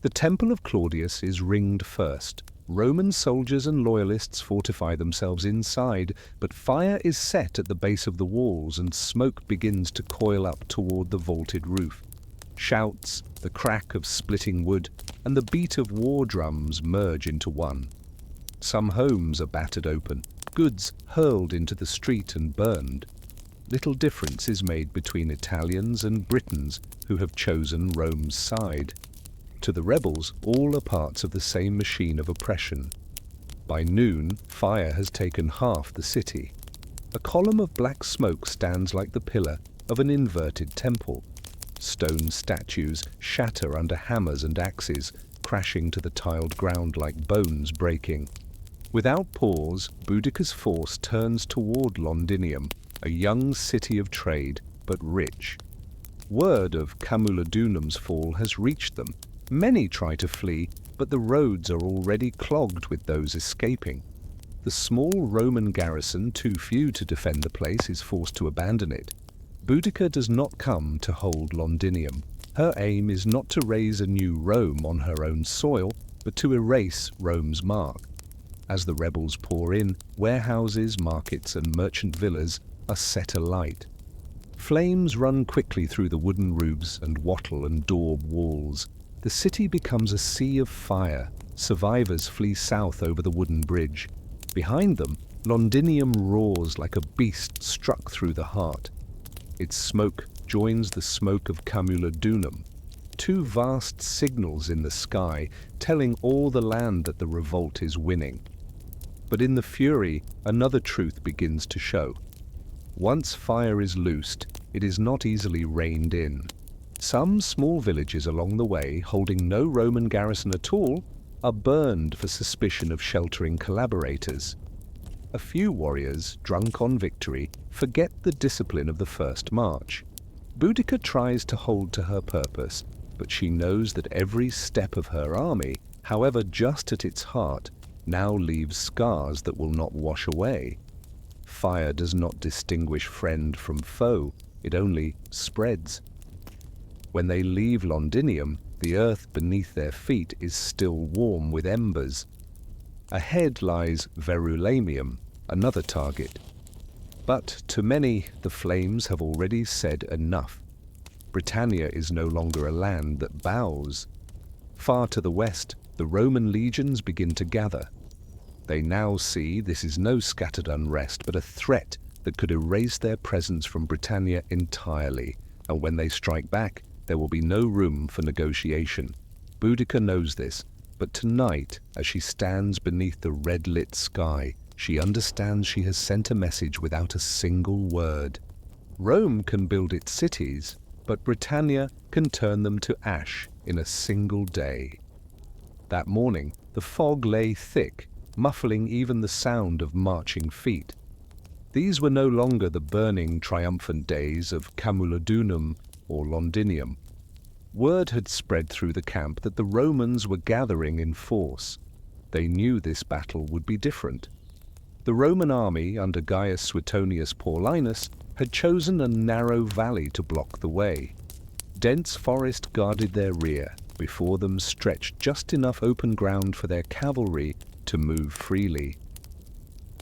The Temple of Claudius is ringed first. Roman soldiers and loyalists fortify themselves inside, but fire is set at the base of the walls and smoke begins to coil up toward the vaulted roof. Shouts, the crack of splitting wood, and the beat of war drums merge into one. Some homes are battered open, goods hurled into the street and burned. Little difference is made between Italians and Britons who have chosen Rome's side. To the rebels, all are parts of the same machine of oppression. By noon, fire has taken half the city. A column of black smoke stands like the pillar of an inverted temple. Stone statues shatter under hammers and axes, crashing to the tiled ground like bones breaking. Without pause, Boudica's force turns toward Londinium, a young city of trade, but rich. Word of Camulodunum's fall has reached them. Many try to flee, but the roads are already clogged with those escaping. The small Roman garrison, too few to defend the place, is forced to abandon it. Boudica does not come to hold Londinium. Her aim is not to raise a new Rome on her own soil, but to erase Rome's mark. As the rebels pour in, warehouses, markets, and merchant villas are set alight. Flames run quickly through the wooden roofs and wattle and daub walls. The city becomes a sea of fire. Survivors flee south over the wooden bridge. Behind them, Londinium roars like a beast struck through the heart. Its smoke joins the smoke of Camulodunum. two vast signals in the sky, telling all the land that the revolt is winning. But in the fury, another truth begins to show. Once fire is loosed, it is not easily reined in. Some small villages along the way, holding no Roman garrison at all, are burned for suspicion of sheltering collaborators. A few warriors, drunk on victory, forget the discipline of the first march. Boudica tries to hold to her purpose, but she knows that every step of her army, however just at its heart, now leaves scars that will not wash away. Fire does not distinguish friend from foe, it only spreads. When they leave Londinium, the earth beneath their feet is still warm with embers. Ahead lies Verulamium, another target. But to many, the flames have already said enough. Britannia is no longer a land that bows. Far to the west, the Roman legions begin to gather. They now see this is no scattered unrest, but a threat that could erase their presence from Britannia entirely, and when they strike back, there will be no room for negotiation. Boudica knows this, but tonight, as she stands beneath the red-lit sky, she understands she has sent a message without a single word. Rome can build its cities, but Britannia can turn them to ash in a single day. That morning, the fog lay thick, muffling even the sound of marching feet. These were no longer the burning, triumphant days of Camulodunum or Londinium. Word had spread through the camp that the Romans were gathering in force. They knew this battle would be different. The Roman army under Gaius Suetonius Paulinus had chosen a narrow valley to block the way. Dense forest guarded their rear. Before them stretched just enough open ground for their cavalry to move freely.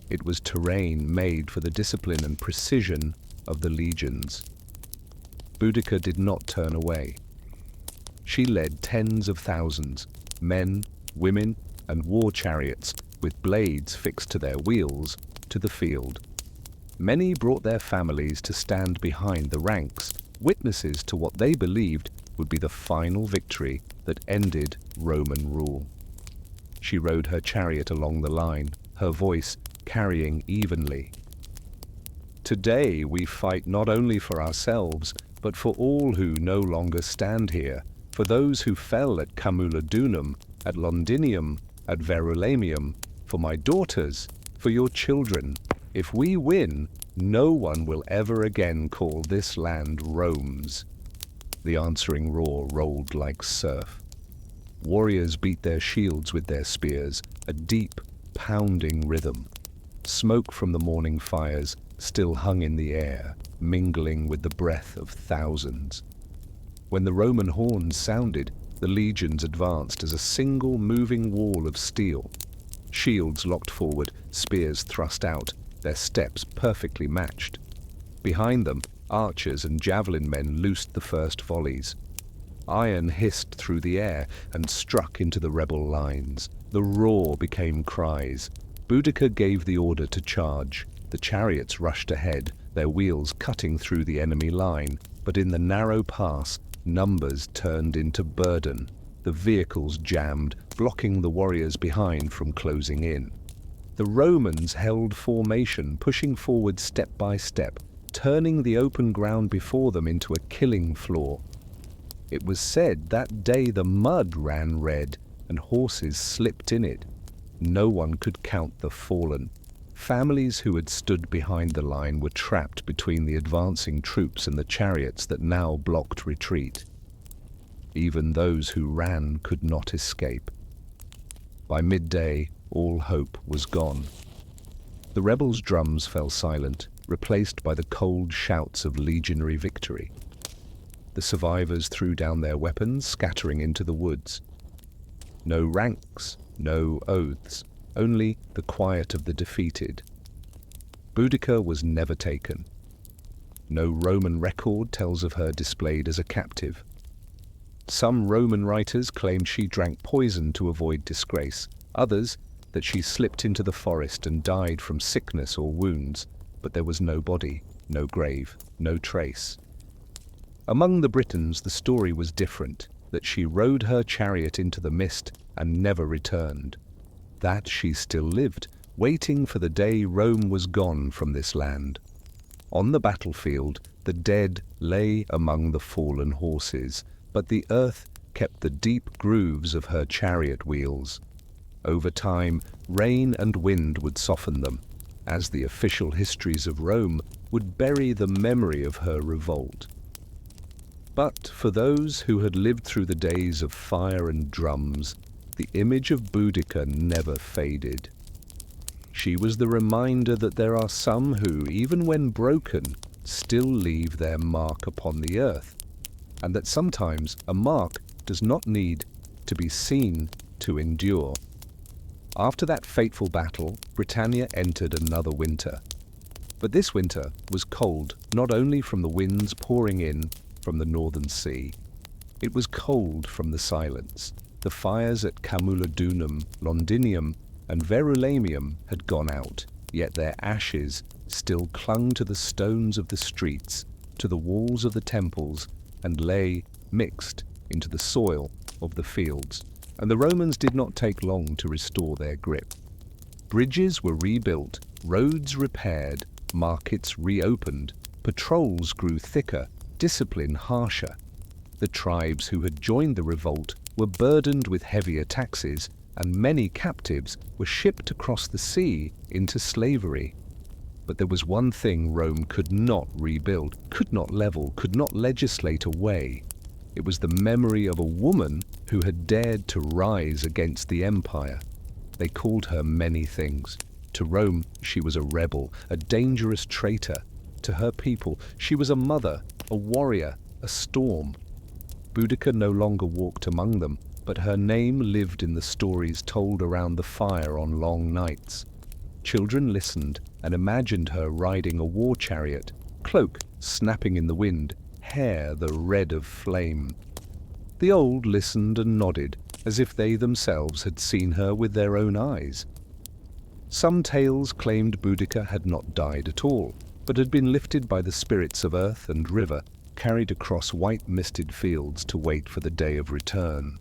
It was terrain made for the discipline and precision of the legions. Boudica did not turn away. She led tens of thousands, men, women, and war chariots, with blades fixed to their wheels, to the field. Many brought their families to stand behind the ranks, witnesses to what they believed would be the final victory that ended Roman rule. She rode her chariot along the line, her voice carrying evenly. Today we fight not only for ourselves, but for all who no longer stand here, for those who fell at Camulodunum, at Londinium, at Verulamium, for my daughters, for your children. If we win, no one will ever again call this land Rome's. The answering roar rolled like surf. Warriors beat their shields with their spears, a deep, pounding rhythm. Smoke from the morning fires still hung in the air, mingling with the breath of thousands. When the Roman horns sounded, the legions advanced as a single moving wall of steel. Shields locked forward, spears thrust out, their steps perfectly matched. Behind them, archers and javelin men loosed the first volleys. Iron hissed through the air and struck into the rebel lines. The roar became cries. Boudica gave the order to charge. The chariots rushed ahead, their wheels cutting through the enemy line, but in the narrow pass, numbers turned into burden. The vehicles jammed, blocking the warriors behind from closing in. The Romans held formation, pushing forward step by step, turning the open ground before them into a killing floor. It was said that day the mud ran red and horses slipped in it. No one could count the fallen. Families who had stood behind the line were trapped between the advancing troops and the chariots that now blocked retreat. Even those who ran could not escape. By midday, all hope was gone. The rebels' drums fell silent, replaced by the cold shouts of legionary victory. The survivors threw down their weapons, scattering into the woods. No ranks, no oaths, only the quiet of the defeated. Boudica was never taken. No Roman record tells of her displayed as a captive. Some Roman writers claimed she drank poison to avoid disgrace, others that she slipped into the forest and died from sickness or wounds, but there was no body, no grave, no trace. Among the Britons, the story was different. that she rode her chariot into the mist and never returned, that she still lived, waiting for the day Rome was gone from this land. On the battlefield, the dead lay among the fallen horses, but the earth kept the deep grooves of her chariot wheels. Over time, rain and wind would soften them, as the official histories of Rome would bury the memory of her revolt. But for those who had lived through the days of fire and drums, the image of Boudica never faded. She was the reminder that there are some who, even when broken, still leave their mark upon the earth, and that sometimes a mark does not need to be seen to endure. After that fateful battle, Britannia entered another winter. But this winter was cold, not only from the winds pouring in from the northern sea. It was cold from the silence. The fires at Camulodunum, Londinium, and Verulamium had gone out, yet their ashes still clung to the stones of the streets, to the walls of the temples, and lay mixed into the soil of the fields. And the Romans did not take long to restore their grip. Bridges were rebuilt, roads repaired, markets reopened, patrols grew thicker, discipline harsher. The tribes who had joined the revolt were burdened with heavier taxes, and many captives were shipped across the sea into slavery. But there was one thing Rome could not rebuild, could not level, could not legislate away. It was the memory of a woman who had dared to rise against the empire. They called her many things. To Rome, she was a rebel, a dangerous traitor. To her people, she was a mother, a warrior, a storm. Boudica no longer walked among them, but her name lived in the stories told around the fire on long nights. Children listened and imagined her riding a war chariot, cloak snapping in the wind, hair the red of flame. The old listened and nodded, as if they themselves had seen her with their own eyes. Some tales claimed Boudica had not died at all, but had been lifted by the spirits of earth and river, carried across white-misted fields to wait for the day of return.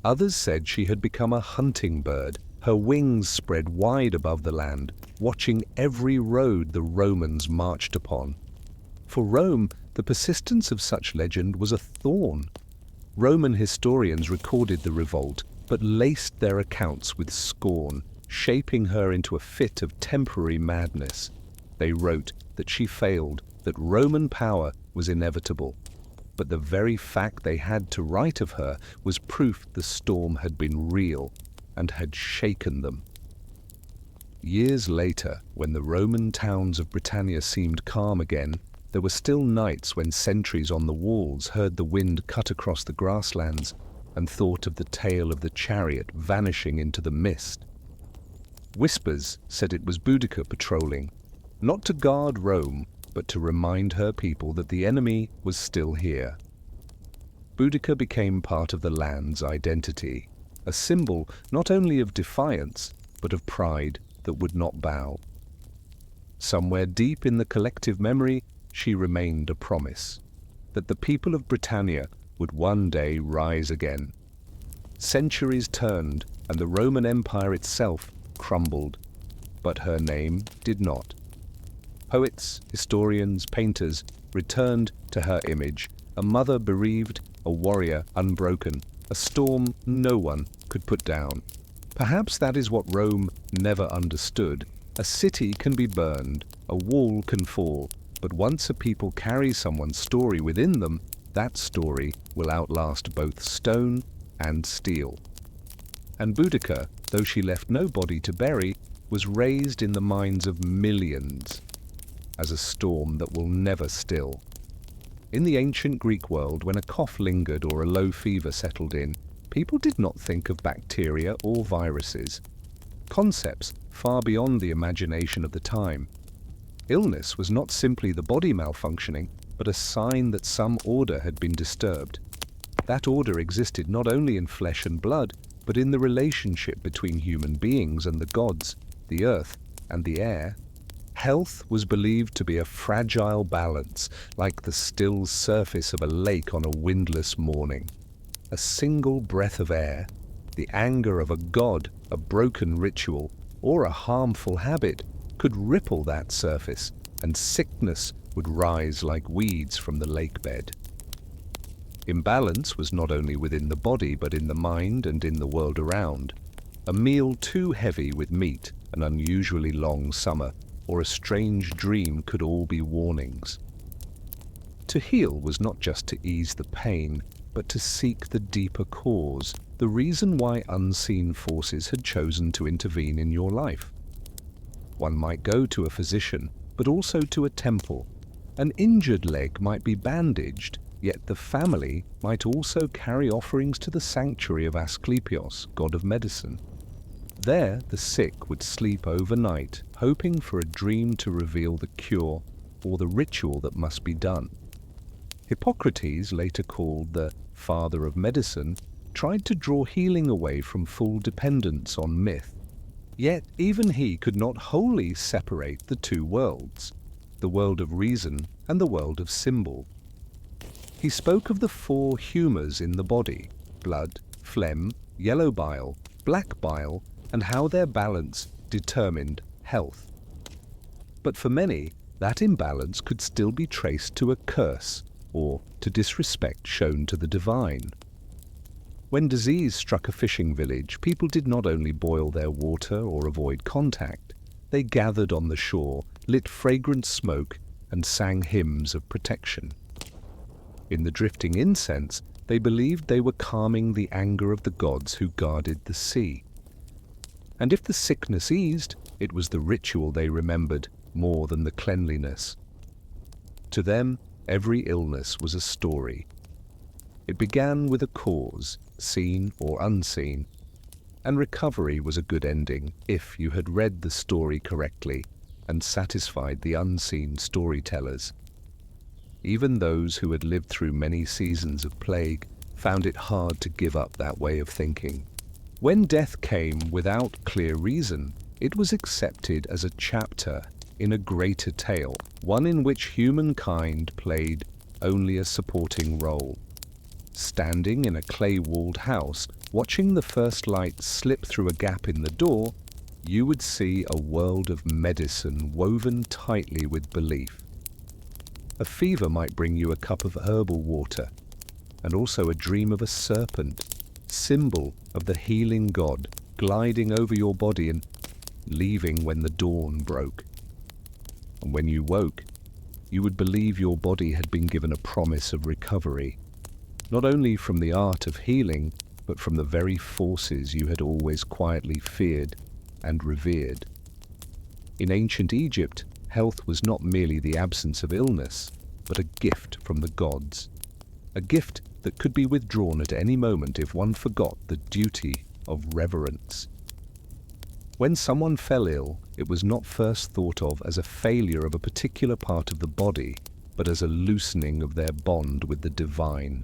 Others said she had become a hunting bird, her wings spread wide above the land, watching every road the Romans marched upon. For Rome, the persistence of such legend was a thorn. Roman historians recorded the revolt, but laced their accounts with scorn, shaping her into a fit of temporary madness. They wrote that she failed, that Roman power was inevitable. But the very fact they had to write of her was proof the storm had been real and had shaken them. Years later, when the Roman towns of Britannia seemed calm again, there were still nights when sentries on the walls heard the wind cut across the grasslands and thought of the tale of the chariot vanishing into the mist. Whispers said it was Boudica patrolling, not to guard Rome, but to remind her people that the enemy was still here. Boudica became part of the land's identity, a symbol not only of defiance, but of pride that would not bow. Somewhere deep in the collective memory, she remained a promise, that the people of Britannia would one day rise again. Centuries turned, and the Roman Empire itself crumbled, but her name did not. Poets, historians, painters returned to her image, a mother bereaved, a warrior unbroken, a storm no one could put down. Perhaps that is what Rome never understood. A city can be burned, a wall can fall, but once a people carry someone's story within them, that story will outlast both stone and steel. And Boudica, though she left no body to bury, was raised in the minds of millions as a storm that will never still. In the ancient Greek world, when a cough lingered or a low fever settled in, people did not think of bacteria or viruses, concepts far beyond the imagination of the time. Illness was not simply the body malfunctioning, but a sign that some order had been disturbed. That order existed not only in flesh and blood, but in the relationship between human beings and the gods, the earth and the air. Health was believed to be a fragile balance, like the still surface of a lake on a windless morning. A single breath of air, the anger of a god, a broken ritual, or a harmful habit could ripple that surface, and sickness would rise like weeds from the lake bed. Imbalance was not only within the body but in the mind and in the world around. A meal too heavy with meat, an unusually long summer, or a strange dream could all be warnings. To heal was not just to ease the pain, but to seek the deeper cause, the reason why unseen forces had chosen to intervene in your life. One might go to a physician, but also to a temple. An injured leg might be bandaged, yet the family might also carry offerings to the sanctuary of Asclepios, god of medicine. There, the sick would sleep overnight, hoping for a dream to reveal the cure or the ritual that must be done. Hippocrates, later called the father of medicine, tried to draw healing away from full dependence on myth. Yet even he could not wholly separate the two worlds, the world of reason and the world of symbol. He spoke of the four humours in the body: blood, phlegm, yellow bile, black bile, and how their balance determined health. But for many, that imbalance could still be traced to a curse or to disrespect shown to the divine. When disease struck a fishing village, people did not only boil their water or avoid contact, they gathered on the shore, lit fragrant smoke, and sang hymns of protection. In the drifting incense, they believed they were calming the anger of the gods who guarded the sea. And if the sickness eased, it was the ritual they remembered more than the cleanliness. To them, every illness was a story. It began with a cause, seen or unseen, and recovery was a good ending if you had read the story correctly and satisfied the unseen storytellers. Even those who had lived through many seasons of plague found it hard to give up that way of thinking. When death came without clear reason, it was accepted as a chapter in a greater tale, one in which humankind played only a supporting role. Standing in a clay-walled house, watching the first light slip through a gap in the door, you would see a world of medicine woven tightly with belief. A fever might bring you a cup of herbal water, and also a dream of a serpent, symbol of the healing god, gliding over your body and leaving when the dawn broke. And when you woke, you would believe your body had been given a promise of recovery, not only from the art of healing, but from the very forces you had always quietly feared and revered. In ancient Egypt, health was not merely the absence of illness, but a gift from the gods, a gift that could be withdrawn at any moment if one forgot the duty of reverence. When someone fell ill, it was not first thought of as a failure of a particular part of the body, but as a loosening of their bond with the divine.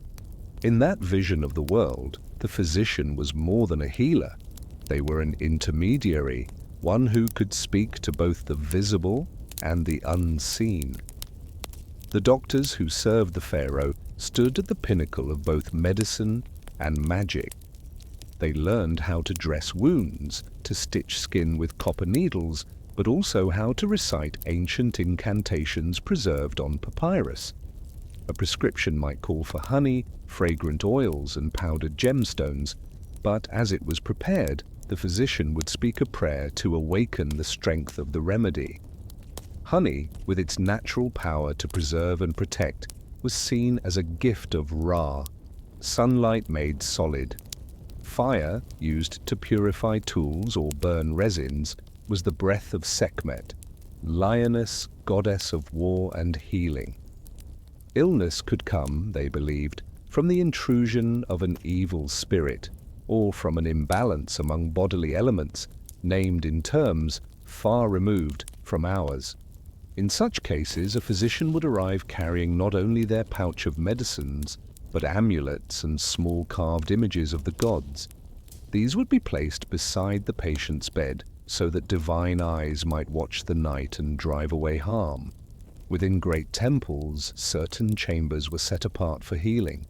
In that vision of the world, the physician was more than a healer. They were an intermediary, one who could speak to both the visible and the unseen. The doctors who served the pharaoh stood at the pinnacle of both medicine and magic. They learned how to dress wounds, to stitch skin with copper needles, but also how to recite ancient incantations preserved on papyrus. A prescription might call for honey, fragrant oils, and powdered gemstones, but as it was prepared, the physician would speak a prayer to awaken the strength of the remedy. Honey, with its natural power to preserve and protect, was seen as a gift of Ra, sunlight made solid. Fire, used to purify tools or burn resins, was the breath of Sekhmet, lioness, goddess of war and healing. Illness could come, they believed, from the intrusion of an evil spirit, or from an imbalance among bodily elements, named in terms far removed from ours. In such cases, a physician would arrive carrying not only their pouch of medicines, but amulets and small carved images of the gods. These would be placed beside the patient's bed, so that divine eyes might watch the night and drive away harm. Within great temples, certain chambers were set apart for healing.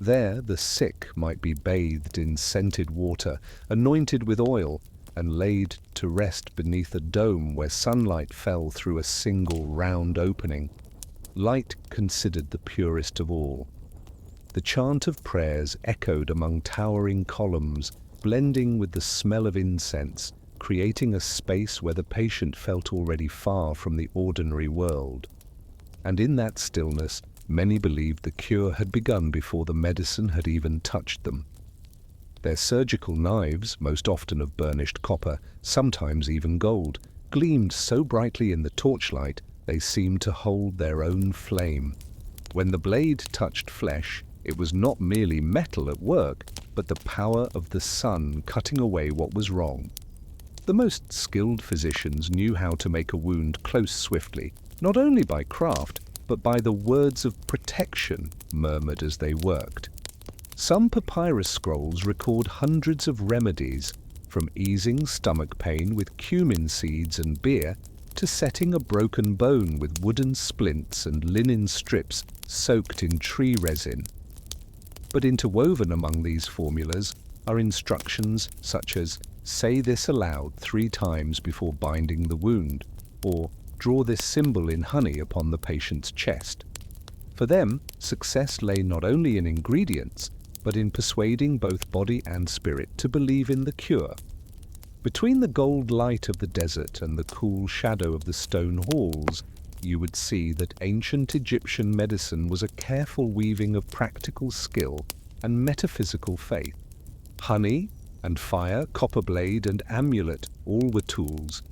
There the sick might be bathed in scented water, anointed with oil, and laid to rest beneath a dome where sunlight fell through a single round opening, light considered the purest of all. The chant of prayers echoed among towering columns, blending with the smell of incense, creating a space where the patient felt already far from the ordinary world. And in that stillness, many believed the cure had begun before the medicine had even touched them. Their surgical knives, most often of burnished copper, sometimes even gold, gleamed so brightly in the torchlight they seemed to hold their own flame. When the blade touched flesh, it was not merely metal at work, but the power of the sun cutting away what was wrong. The most skilled physicians knew how to make a wound close swiftly, not only by craft, but by the words of protection murmured as they worked. Some papyrus scrolls record hundreds of remedies, from easing stomach pain with cumin seeds and beer to setting a broken bone with wooden splints and linen strips soaked in tree resin. But interwoven among these formulas are instructions such as say this aloud 3 times before binding the wound, or draw this symbol in honey upon the patient's chest. For them, success lay not only in ingredients, but in persuading both body and spirit to believe in the cure. Between the gold light of the desert and the cool shadow of the stone halls, you would see that ancient Egyptian medicine was a careful weaving of practical skill and metaphysical faith. Honey and fire, copper blade and amulet, all were tools,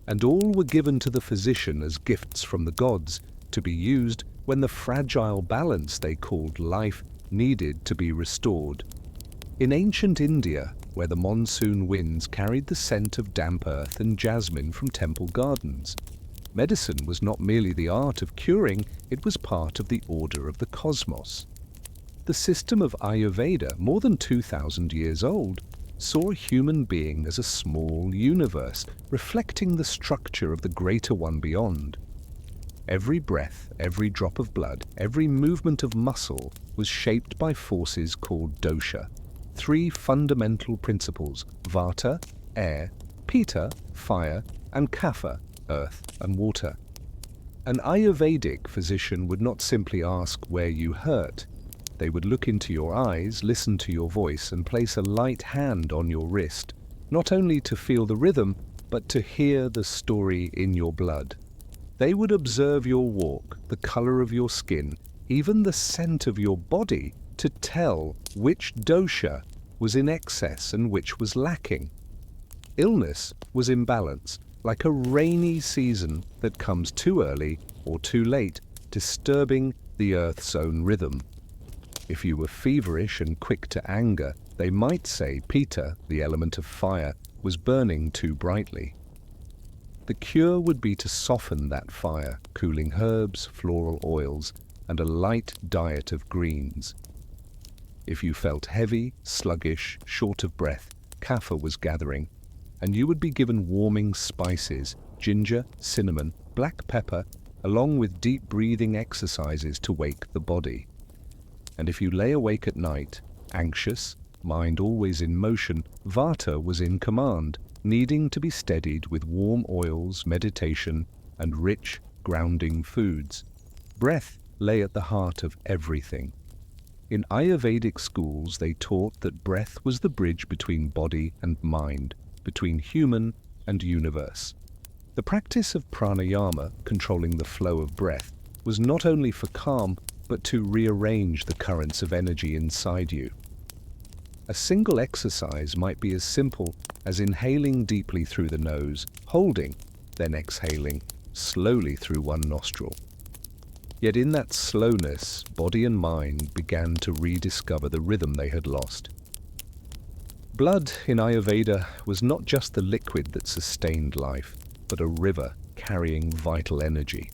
and all were given to the physician as gifts from the gods to be used when the fragile balance they called life needed to be restored. In ancient India, where the monsoon winds carried the scent of damp earth and jasmine from temple gardens, medicine was not merely the art of curing, it was part of the order of the cosmos. The system of Ayurveda, more than 2,000 years old, saw a human being as a small universe, reflecting the structure of the greater one beyond. Every breath, every drop of blood, every movement of muscle was shaped by forces called dosha, 3 fundamental principles: vata, air; pitta, fire; and kapha, earth and water. An Ayurvedic physician would not simply ask where you hurt. They would look into your eyes, listen to your voice, and place a light hand on your wrist, not only to feel the rhythm, but to hear the story in your blood. They would observe your walk, the color of your skin, even the scent of your body, to tell which dosha was in excess and which was lacking. Illness was imbalance, like a rainy season that comes too early or too late, disturbing the earth's own rhythm. If you were feverish and quick to anger, they might say pitta, the element of fire, was burning too brightly. The cure would be to soften that fire, cooling herbs, floral oils, and a light diet of greens. If you felt heavy, sluggish, short of breath, kapha was gathering, and you would be given warming spices, ginger, cinnamon, black pepper, along with deep breathing exercises to wake the body. And if you lay awake at night, anxious, mind always in motion, vata was in command, needing to be steadied with warm oils, meditation, and rich, grounding foods. Breath lay at the heart of everything. In Ayurvedic schools, they taught that breath was the bridge between body and mind, between human and universe. The practice of pranayama, controlling the flow of breath, was not only for calm, but to rearrange the currents of energy inside you. A single exercise might be as simple as inhaling deeply through the nose, holding, then exhaling slowly through one nostril. Yet in that slowness, body and mind began to rediscover the rhythm they had lost. Blood in Ayurveda was not just the liquid that sustained life, but a river carrying vital energy.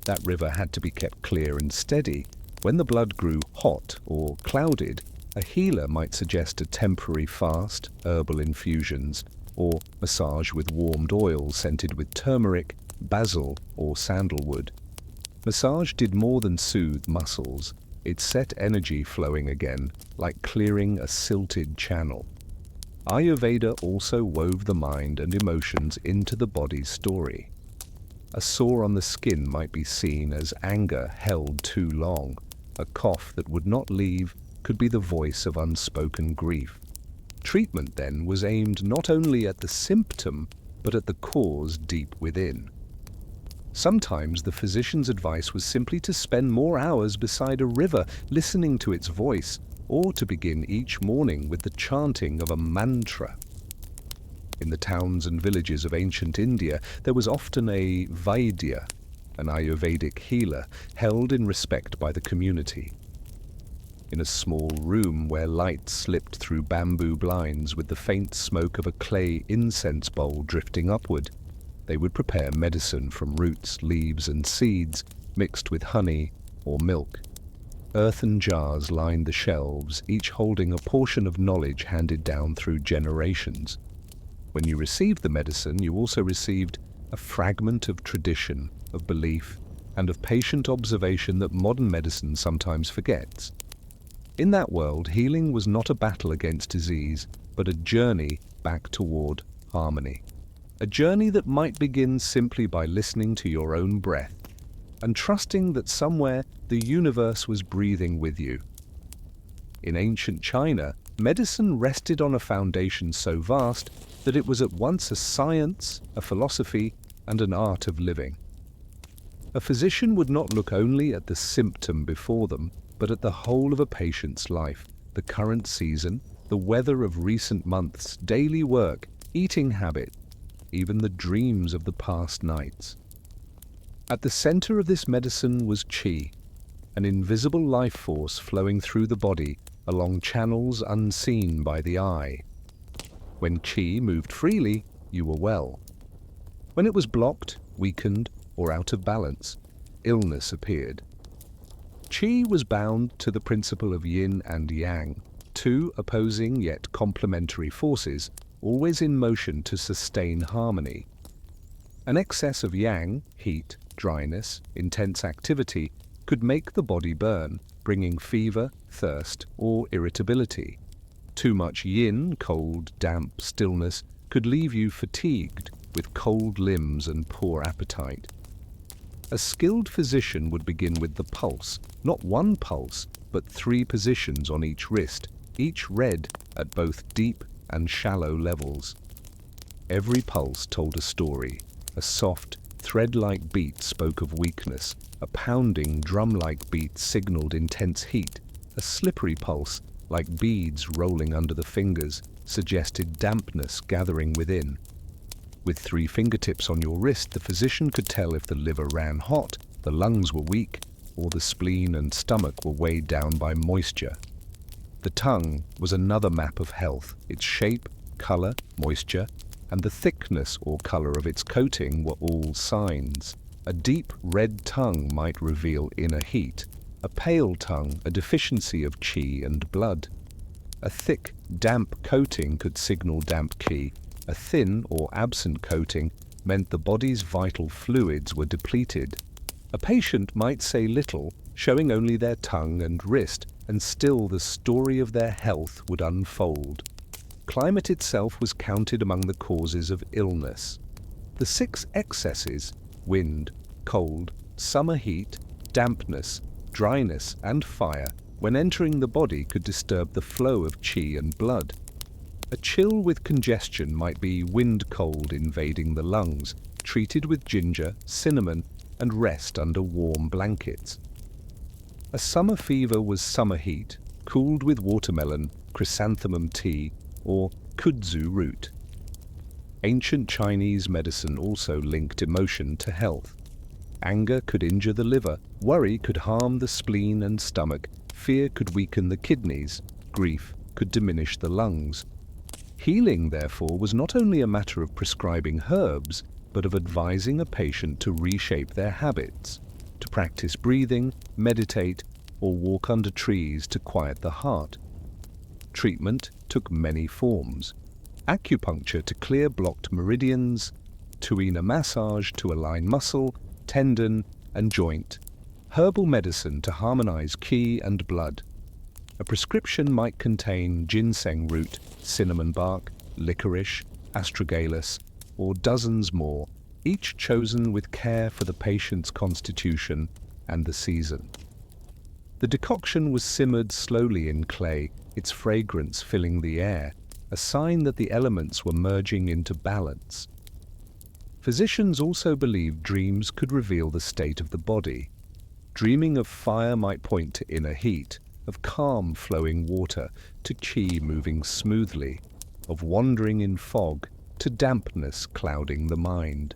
That river had to be kept clear and steady. When the blood grew hot or clouded, a healer might suggest a temporary fast, herbal infusions, or massage with warmed oil scented with turmeric, basil, or sandalwood. Massage did more than soothe muscles. It set energy flowing again, like clearing a silted channel. Ayurveda also wove the mind and emotions into the body's story. A sore on the skin might be seen as anger held too long. A cough that would not leave could be the voice of unspoken grief. Treatment, then, was aimed not only at the symptom, but at the cause deep within. Sometimes the physician's advice was simply to spend more hours beside a river, listening to its voice, or to begin each morning with the chanting of a mantra. In the towns and villages of ancient India, there was often a Vaidya, an Ayurvedic healer, held in respect by the community. In a small room where light slipped through bamboo blinds with the faint smoke of a clay incense bowl drifting upward, they would prepare medicine from roots, leaves, and seeds, mixed with honey or milk. Earthen jars lined the shelves, each holding a portion of knowledge handed down through generations. When you received the medicine, you also received a fragment of tradition, of belief, and of patient observation that modern medicine sometimes forgets. In that world, healing was not a battle against disease, but a journey back toward harmony. A journey that might begin simply by listening to your own breath and trusting that somewhere the universe was breathing with you. In ancient China, medicine rested on a foundation so vast that it was at once a science, a philosophy, and an art of living. A physician would not look only at the symptom before them, but at the whole of a patient's life, the current season, the weather of recent months, daily work, eating habit, even the dreams of the past nights. At the center of this medicine was qi, an invisible life force flowing through the body along channels unseen by the eye. When qi moved freely, you were well. When it was blocked, weakened, or out of balance, illness appeared. Qi was bound to the principle of yin and yang, two opposing yet complementary forces, always in motion to sustain harmony. An excess of yang, heat, dryness, intense activity, could make the body burn, bringing fever, thirst, or irritability. Too much yin, cold, damp, stillness, could leave you fatigued, with cold limbs and poor appetite. A skilled physician would begin with the pulse, not one pulse, but 3 positions on each wrist, each red at both deep and shallow levels. Every pulse told a story. A soft, thread-like beat spoke of weakness. A pounding, drum-like beat signaled intense heat. A slippery pulse, like beads rolling under the fingers, suggested dampness gathering within. With 3 fingertips on your wrist, the physician could tell if the liver ran hot, the lungs were weak, or the spleen and stomach were weighed down by moisture. The tongue was another map of health. Its shape, color, moisture, and the thickness or color of its coating were all signs. A deep red tongue might reveal inner heat, a pale tongue a deficiency of qi and blood. A thick, damp coating could signal damp qi. A thin or absent coating meant the body's vital fluids were depleted. A patient might say little, showing only their tongue and wrist, and still the story of their health would unfold. Climate itself was counted among the causes of illness. The 6 excesses, wind, cold, summer heat, dampness, dryness, and fire, when entering the body could disturb the flow of qi and blood. A chill with congestion might be wind cold invading the lungs, treated with ginger, cinnamon, and rest under warm blankets. A summer fever was summer heat, cooled with watermelon, chrysanthemum tea, or kudzu root. Ancient Chinese medicine also linked emotion to health. Anger could injure the liver, worry could harm the spleen and stomach, fear could weaken the kidneys, grief could diminish the lungs. Healing, therefore, was not only a matter of prescribing herbs, but of advising a patient to reshape their habits, to practice breathing, meditate, or walk under trees to quiet the heart. Treatment took many forms. Acupuncture to clear blocked meridians, tuina massage to align muscle, tendon, and joint, Herbal medicine to harmonize qi and blood. A prescription might contain ginseng root, cinnamon bark, licorice, astragalus, or dozens more, each chosen with care for the patient's constitution and the season. The decoction was simmered slowly in clay, its fragrance filling the air, a sign that the elements were merging into balance. Physicians also believed dreams could reveal the state of the body. Dreaming of fire might point to inner heat, of calm flowing water to qi moving smoothly, of wandering in fog to dampness clouding the mind.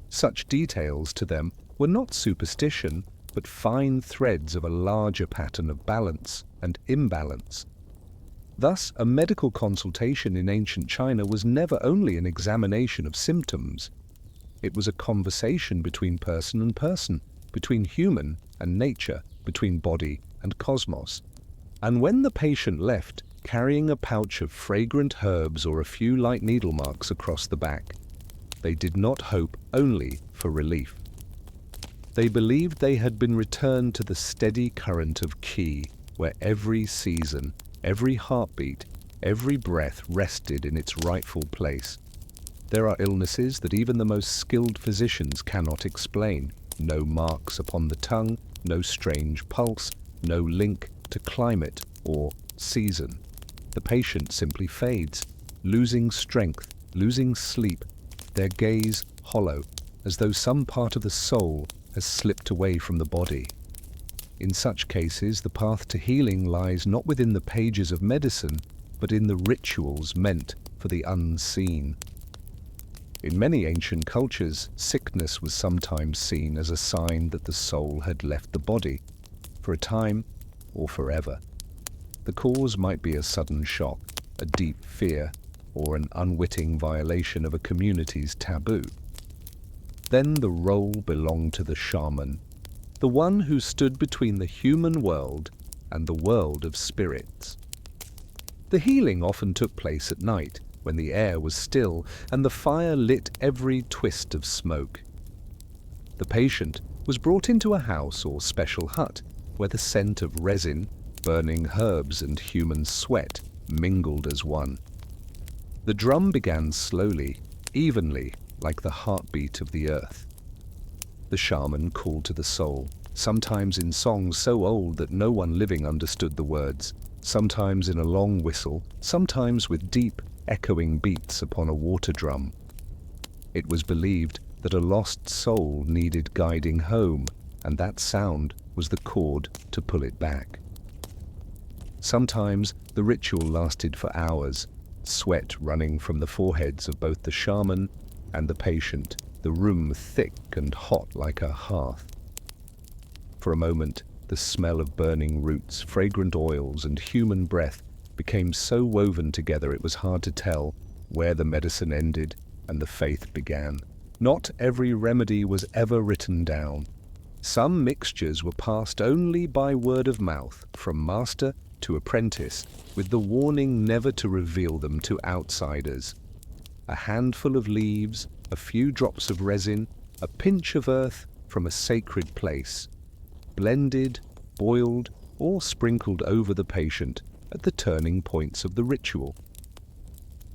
Such details to them were not superstition, but fine threads of a larger pattern of balance and imbalance. Thus, a medical consultation in ancient China was never only an examination of symptoms. It was a conversation between person and person, between human and nature, between body and cosmos. And when the patient left, carrying a pouch of fragrant herbs or a few light needle marks across the back, they did not hope only for relief. They believed they had been returned to the steady current of qi, where every season, every heartbeat, every breath rested in its rightful place. There are illnesses that even the most skilled physicians cannot explain. No marks upon the tongue, no strange pulse, no link to climate or season. The patient simply fades, losing strength, losing sleep, their gaze hollow, as though some part of the soul has slipped away from the body. In such cases, the path to healing lies not within the pages of medicine, but in the rituals meant for the unseen. In many ancient cultures, sickness was sometimes seen as a sign that the soul had left the body, for a time or forever. The cause might be a sudden shock, a deep fear, or an unwitting violation of a community's taboo. Then the role belonged to the shaman, the one who stood between the human world and the world of spirits. The healing often took place at night, when the air was still and the fire lit every twist of smoke. The patient was brought into a house or special hut, where the scent of resin, burning herbs and human sweat mingled as one. The drum began slowly, evenly, like the heartbeat of the earth. The shaman called to the soul, sometimes in songs so old that no one living understood the words, sometimes in a long whistle, sometimes with deep, echoing beats upon a water drum. It was believed that a lost soul needed guiding home, and that sound was the cord to pull it back. Sometimes the ritual lasted for hours, sweat running from the foreheads of both the shaman and the patient, the room thick and hot like a hearth. For a moment, the smell of burning roots, fragrant oils, and human breath became so woven together it was hard to tell where the medicine ended and the faith began. Not every remedy was ever written down. Some mixtures were passed only by word of mouth, from master to apprentice, with the warning never to reveal them to outsiders. A handful of leaves, a few drops of resin, a pinch of earth from a sacred place, blended, boiled, or sprinkled over the patient at the turning points of the ritual.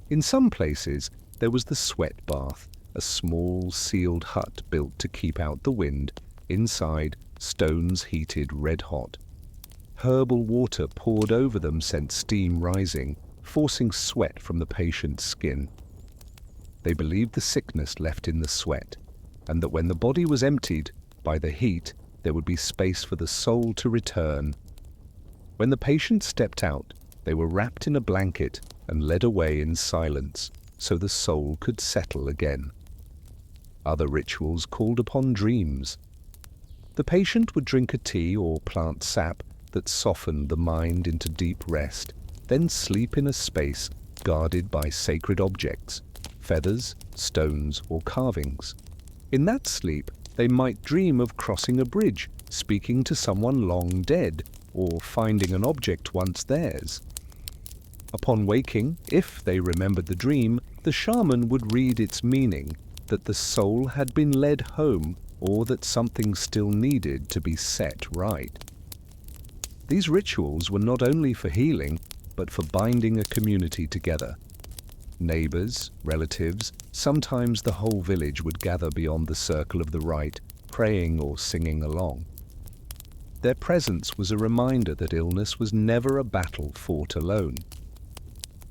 In some places, there was the sweat bath, a small sealed hut built to keep out the wind, inside stones heated red hot. Herbal water poured over them sent steam rising, forcing sweat from the patient's skin. They believed the sickness left in the sweat, and that when the body was emptied by the heat, there would be space for the soul to return. When the patient stepped out, they were wrapped in a blanket and led away in silence, so the soul could settle again. Other rituals called upon dreams. The patient would drink a tea or plant sap that softened the mind into deep rest, then sleep in a space guarded by sacred objects, feathers, stones, or carvings. In that sleep, they might dream of crossing a bridge, speaking to someone long dead, or finding an object once theirs. Upon waking, if they remembered the dream, the shaman would read its meaning, that the soul had been led home or that something still needed to be set right. These rituals were not only for healing, but for binding a community together. Neighbors, relatives, sometimes the whole village would gather beyond the circle of the rite, praying or singing along. Their presence was a reminder that illness was never a battle fought alone.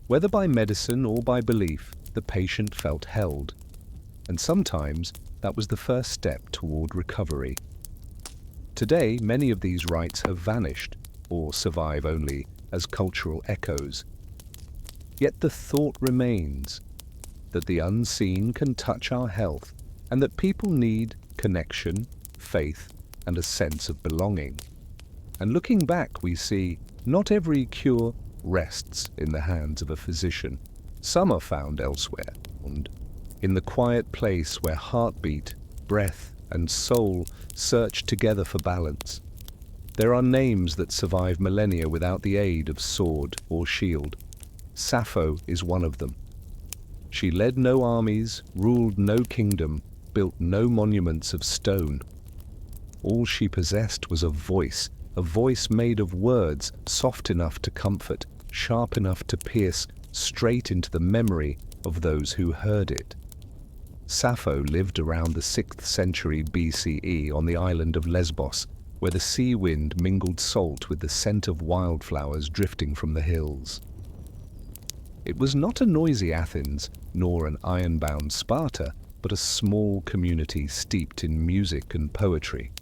Whether by medicine or by belief, the patient felt held, and sometimes that was the first step toward recovery. Today, many of these rites have vanished, or survive only as cultural echoes. Yet the thought remains that the unseen can touch our health, and that people need connection, faith, and a sense of belonging. And looking back, we see not every cure rests in the hands of a physician. Some are found elsewhere, and in the quiet place where heartbeat, breath, and soul search together for balance. There are names that survive millennia without the aid of sword or shield. Sappho is one of them. She led no armies, ruled no kingdom, built no monuments of stone. All she possessed was a voice made of words, soft enough to comfort, sharp enough to pierce, straight into the memory of those who heard it. Sappho lived around the 6th century BCE on the island of Lesbos, where the sea wind mingled salt with the scent of wildflowers drifting from the hills. It was not a noisy Athens, nor an iron-bound Sparta, but a small community steeped in music and poetry.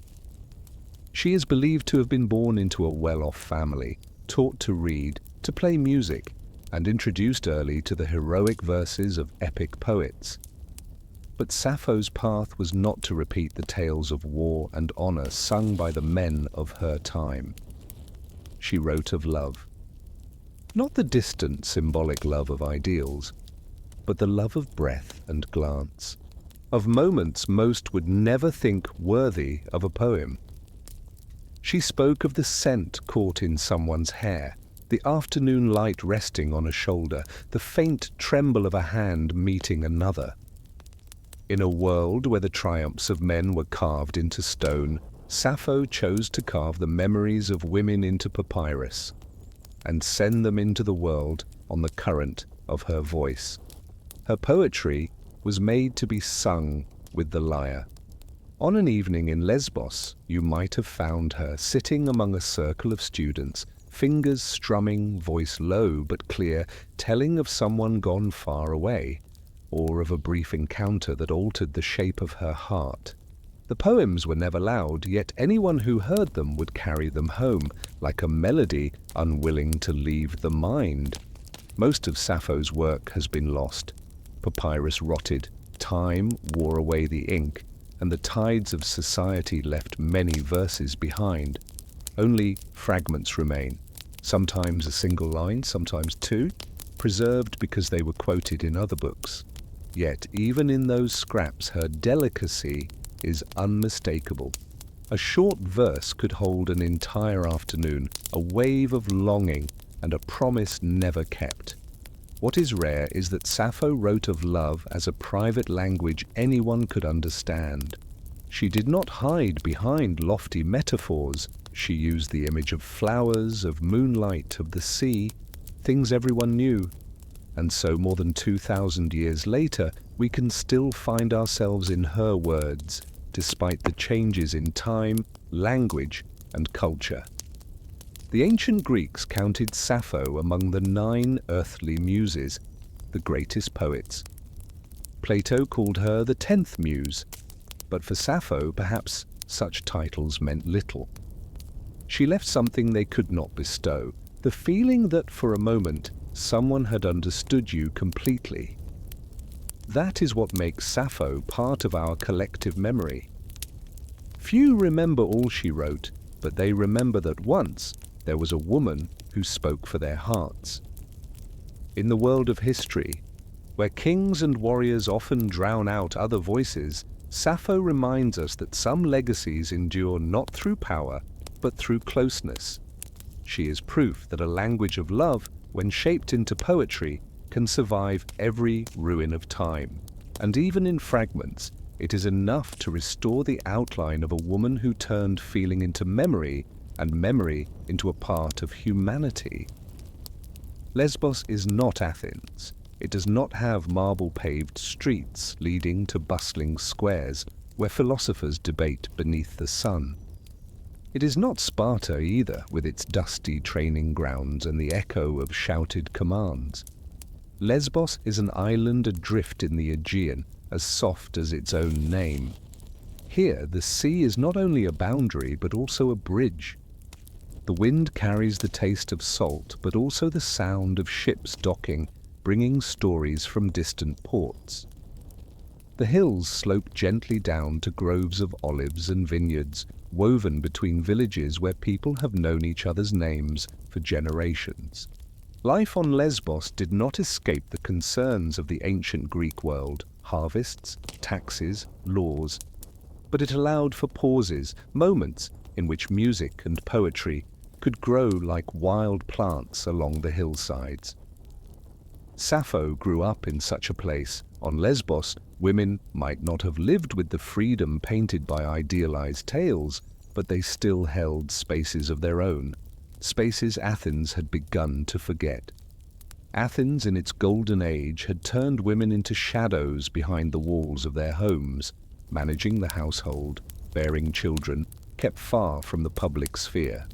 She is believed to have been born into a well-off family, taught to read, to play music, and introduced early to the heroic verses of epic poets. But Sappho's path was not to repeat the tales of war and honor sung by the men of her time. She wrote of love. Not the distant, symbolic love of ideals, but the love of breath and glance, of moments most would never think worthy of a poem. She spoke of the scent caught in someone's hair, the afternoon light resting on a shoulder, the faint tremble of a hand meeting another. In a world where the triumphs of men were carved into stone, Sappho chose to carve the memories of women into papyrus and send them into the world on the current of her voice. Her poetry was made to be sung with the lyre. On an evening in Lesbos, you might have found her sitting among a circle of students, fingers strumming, voice low but clear, telling of someone gone far away, or of a brief encounter that altered the shape of her heart. The poems were never loud, yet anyone who heard them would carry them home, like a melody unwilling to leave the mind. Most of Sappho's work has been lost. Papyrus rotted, time wore away the ink, and the tides of society left many verses behind. Only fragments remain, sometimes a single line, sometimes two, preserved because they were quoted in other books. Yet even in those scraps her delicacy is unmistakable. A short verse could hold an entire afternoon, a wave of longing and a promise never kept. What is rare is that Sappho wrote of love as a private language anyone could understand. She did not hide behind lofty metaphors. She used the image of flowers, of moonlight, of the sea, things everyone knew. And so more than 2,000 years later, we can still find ourselves in her words, despite the changes in time, language, and culture. The ancient Greeks counted Sappho among the 9 earthly muses, the greatest poets. Plato called her the 10th muse, but for Sappho, perhaps such titles meant little. She left something they could not bestow, the feeling that for a moment someone had understood you completely. That is what makes Sappho part of our collective memory. Few remember all she wrote, but they remember that once there was a woman who spoke for their hearts. In the world of history, where kings and warriors often drown out other voices, Sappho reminds us that some legacies endure not through power, but through closeness. She is proof that a language of love, when shaped into poetry, can survive every ruin of time. And even in fragments, It is enough to restore the outline of a woman who turned feeling into memory and memory into a part of humanity. Lesbos is not Athens. It does not have marble-paved streets leading to bustling squares where philosophers debate beneath the sun. It is not Sparta either, with its dusty training grounds and the echo of shouted commands. Lesbos is an island adrift in the Aegean, as soft as its own name. Here, the sea is not only a boundary, but also a bridge. The wind carries the taste of salt, but also the sound of ships docking, bringing stories from distant ports. The hills slope gently down to groves of olives and vineyards, woven between villages where people have known each other's names for generations. Life on Lesbos did not escape the concerns of the ancient Greek world, harvests, taxes, laws, but it allowed for pauses, moments in which music and poetry could grow like wild plants along the hillsides. Sappho grew up in such a place. On Lesbos, women might not have lived with the freedom painted by idealized tales, but they still held spaces of their own, spaces Athens had begun to forget. Athens in its golden age had turned women into shadows behind the walls of their homes, managing the household, bearing children, kept far from the public sphere.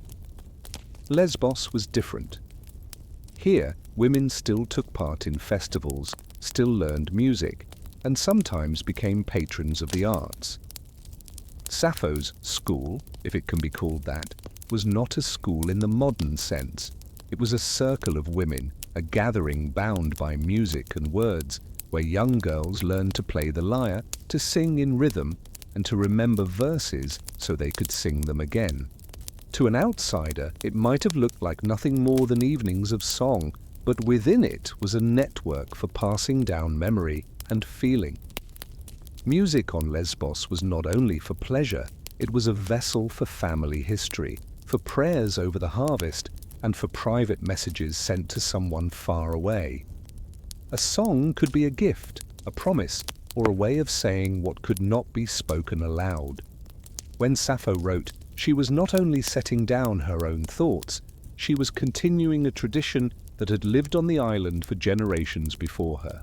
Lesbos was different. Here, women still took part in festivals, still learned music, and sometimes became patrons of the arts. Sappho's school, if it can be called that, was not a school in the modern sense. It was a circle of women, a gathering bound by music and words, where young girls learned to play the lyre, to sing in rhythm, and to remember verses so they could sing them again. To an outsider, it might have looked like nothing more than evenings of song, but within it was a network for passing down memory and feeling. Music on Lesbos was not only for pleasure, it was a vessel for family history, for prayers over the harvest, and for private messages sent to someone far away. A song could be a gift, a promise, or a way of saying what could not be spoken aloud. When Sappho wrote, she was not only setting down her own thoughts, she was continuing a tradition that had lived on the island for generations before her.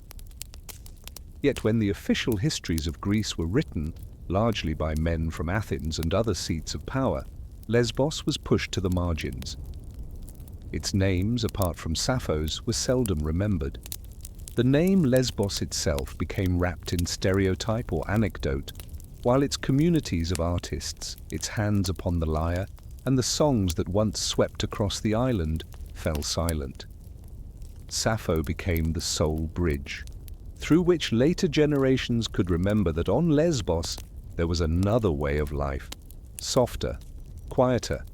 Yet when the official histories of Greece were written, largely by men from Athens and other seats of power, Lesbos was pushed to the margins. Its names, apart from Sappho's, were seldom remembered. The name Lesbos itself became wrapped in stereotype or anecdote, while its communities of artists, its hands upon the lyre, and the songs that once swept across the island fell silent. Sappho became the sole bridge, through which later generations could remember that on Lesbos there was another way of life, softer, quieter,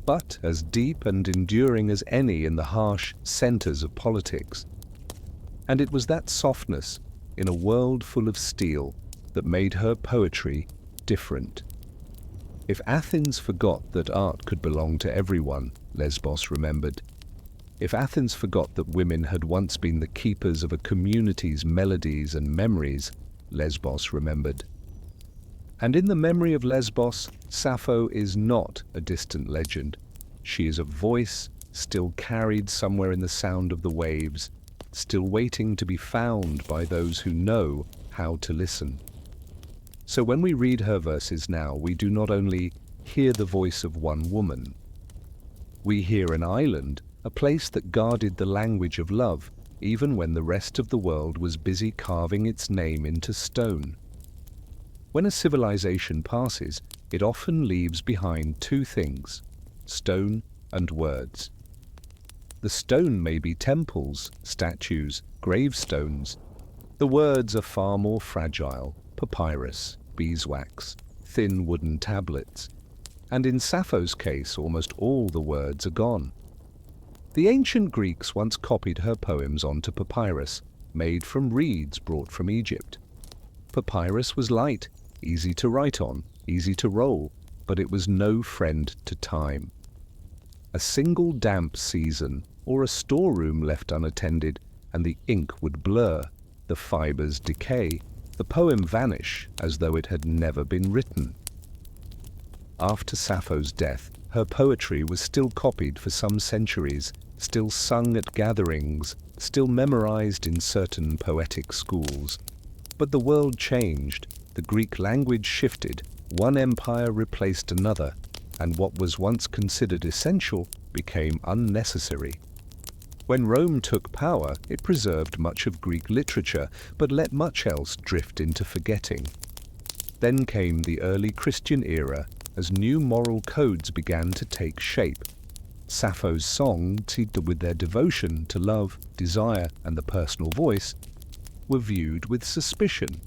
but as deep and enduring as any in the harsh centers of politics. And it was that softness, in a world full of steel, that made her poetry different. If Athens forgot that art could belong to everyone, Lesbos remembered. If Athens forgot that women had once been the keepers of a community's melodies and memories, Lesbos remembered. And in the memory of Lesbos, Sappho is not a distant legend. She is a voice still carried somewhere in the sound of the waves, still waiting to be found by those who know how to listen. So when we read her verses now, we do not only hear the voice of one woman. We hear an island, a place that guarded the language of love, even when the rest of the world was busy carving its name into stone. When a civilization passes, it often leaves behind two things: stone and words. The stone may be temples, statues, gravestones. The words are far more fragile: papyrus, beeswax, thin wooden tablets. And in Sappho's case, almost all the words are gone. The ancient Greeks once copied her poems onto papyrus, made from reeds brought from Egypt. Papyrus was light, easy to write on, easy to roll, but it was no friend to time. A single damp season, or a storeroom left unattended, and the ink would blur, the fibers decay, the poem vanish as though it had never been written. After Sappho's death, her poetry was still copied for some centuries, still sung at gatherings, still memorized in certain poetic schools. But the world changed, the Greek language shifted, one empire replaced another, and what was once considered essential became unnecessary. When Rome took power, it preserved much of Greek literature, but let much else drift into forgetting. Then came the early Christian era, as new moral codes began to take shape. Sappho's songs, with their devotion to love, desire, and the personal voice, were viewed with suspicion.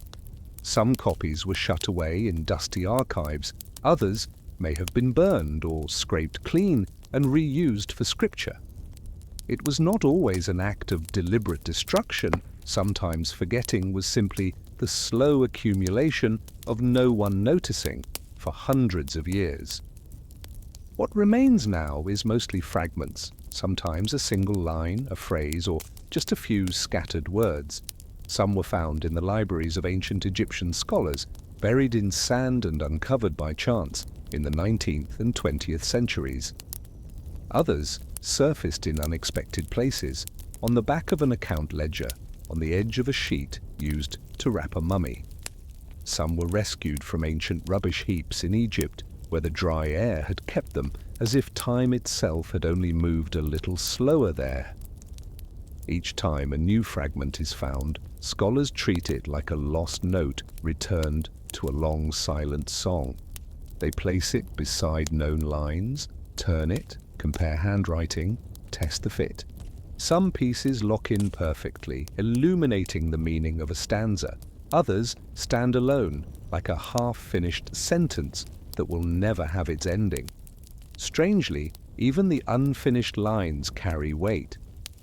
Some copies were shut away in dusty archives, others may have been burned or scraped clean and reused for scripture. It was not always an act of deliberate destruction. Sometimes forgetting was simply the slow accumulation of no one noticing for hundreds of years. What remains now is mostly fragments, sometimes a single line, a phrase, or just a few scattered words. Some were found in the libraries of ancient Egyptian scholars, buried in sand and uncovered by chance in the 19th and 20th centuries. Others surfaced in unexpected places, on the back of an account ledger, on the edge of a sheet used to wrap a mummy. Some were rescued from ancient rubbish heaps in Egypt, where the dry air had kept them, as if time itself had only moved a little slower there. Each time a new fragment is found, scholars treat it like a lost note returned to a long silent song. They place it beside known lines, turn it, compare handwriting, test the fit. Some pieces lock in perfectly, illuminating the meaning of a stanza. Others stand alone, like a half-finished sentence that will never have its ending. Strangely, even the unfinished lines carry weight.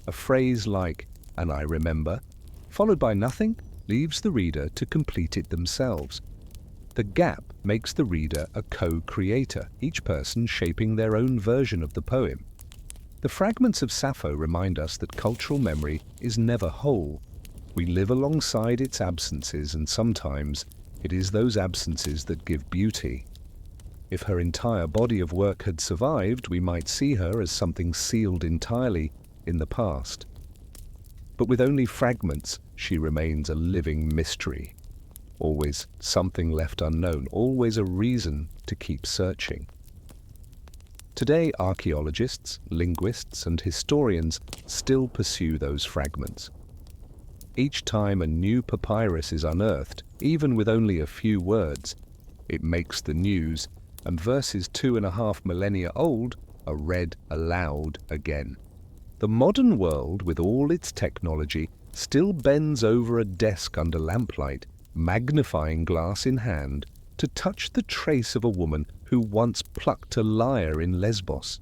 A phrase like, "and I remember," followed by nothing, leaves the reader to complete it themselves. The gap makes the reader a co-creator, each person shaping their own version of the poem. The fragments of Sappho remind us that cultural memory is never whole. We live alongside its absences, and sometimes it is those absences that give beauty. If her entire body of work had survived, we might see her as something sealed entirely in the past. But with only fragments, she remains a living mystery. Always something left unknown, always a reason to keep searching. Today, archaeologists, linguists, and historians still pursue those fragments. Each time a new papyrus is unearthed, even with only a few words, it makes the news, and verses 2.5 millennia old are read aloud again. The modern world, with all its technology, still bends over a desk under lamplight, magnifying glass in hand, to touch the trace of a woman who once plucked a lyre in Lesbos.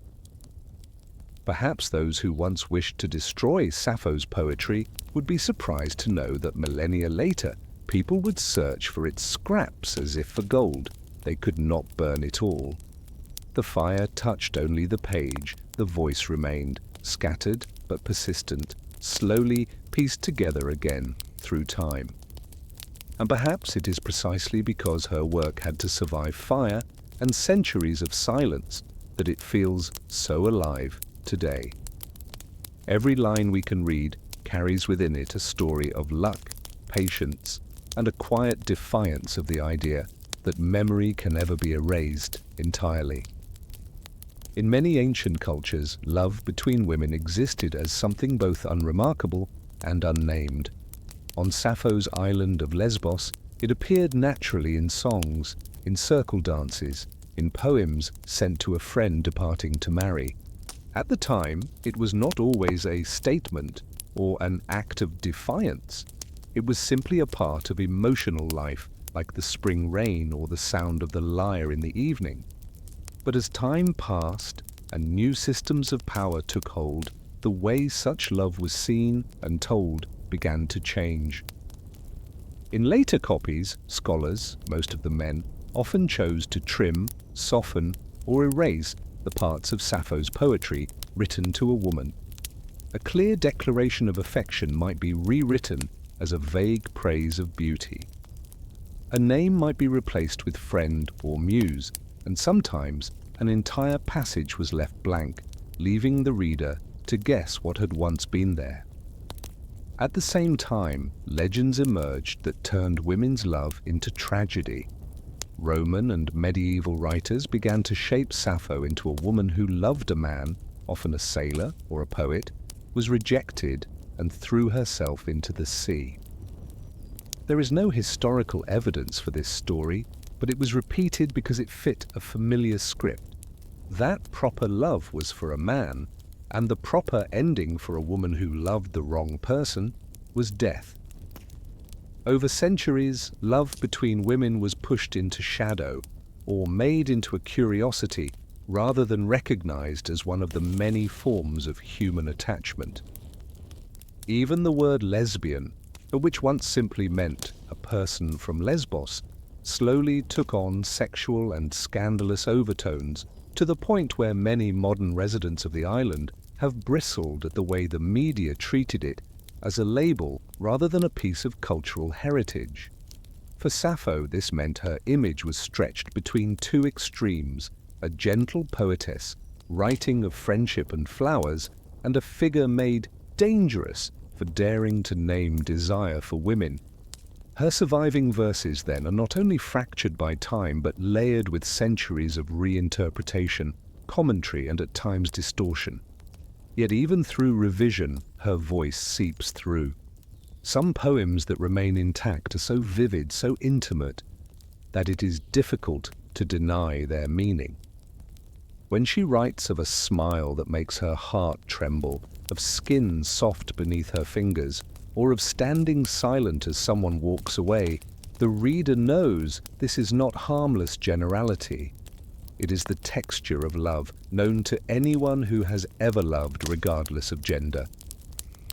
Perhaps those who once wished to destroy Sappho's poetry would be surprised to know that millennia later, people would search for its scraps as if for gold. They could not burn it all. The fire touched only the page, the voice remained, scattered but persistent, slowly pieced together again through time. And perhaps it is precisely because her work had to survive fire and centuries of silence that it feels so alive today. Every line we can read carries within it a story of luck, patience, and a quiet defiance of the idea that memory can never be erased entirely. In many ancient cultures, love between women existed as something both unremarkable and unnamed. On Sappho's island of Lesbos, it appeared naturally in songs, in circle dances, in poems sent to a friend departing to marry. At the time, it was not always a statement or an act of defiance. It was simply a part of emotional life, like the spring rain or the sound of the lyre in the evening. But as time passed and new systems of power took hold, the way such love was seen and told began to change. In later copies, scholars, most of them men, often chose to trim, soften, or erase the parts of Sappho's poetry written to a woman. A clear declaration of affection might be rewritten as a vague praise of beauty. A name might be replaced with friend or muse, and sometimes an entire passage was left blank, leaving the reader to guess what had once been there. At the same time, legends emerged that turned women's love into tragedy. Roman and medieval writers began to shape Sappho into a woman who loved a man, often a sailor or a poet, was rejected and threw herself into the sea. There is no historical evidence for this story, but it was repeated because it fit a familiar script. That proper love was for a man, and the proper ending for a woman who loved the wrong person was death. Over centuries, love between women was pushed into shadow or made into a curiosity rather than recognized as one of the many forms of human attachment. Even the word lesbian, which once simply meant a person from Lesbos, slowly took on sexual and scandalous overtones to the point where many modern residents of the island have bristled at the way the media treated it as a label rather than a piece of cultural heritage. For Sappho, this meant her image was stretched between two extremes, a gentle poetess writing of friendship and flowers, and a figure made dangerous for daring to name desire for women. Her surviving verses, then, are not only fractured by time, but layered with centuries of reinterpretation, commentary, and at times distortion. Yet even through revision, her voice seeps through. Some poems that remain intact are so vivid, so intimate, that it is difficult to deny their meaning. When she writes of a smile that makes her heart tremble, of skin soft beneath her fingers, or of standing silent as someone walks away, the reader knows this is not harmless generality. It is the texture of love, known to anyone who has ever loved, regardless of gender.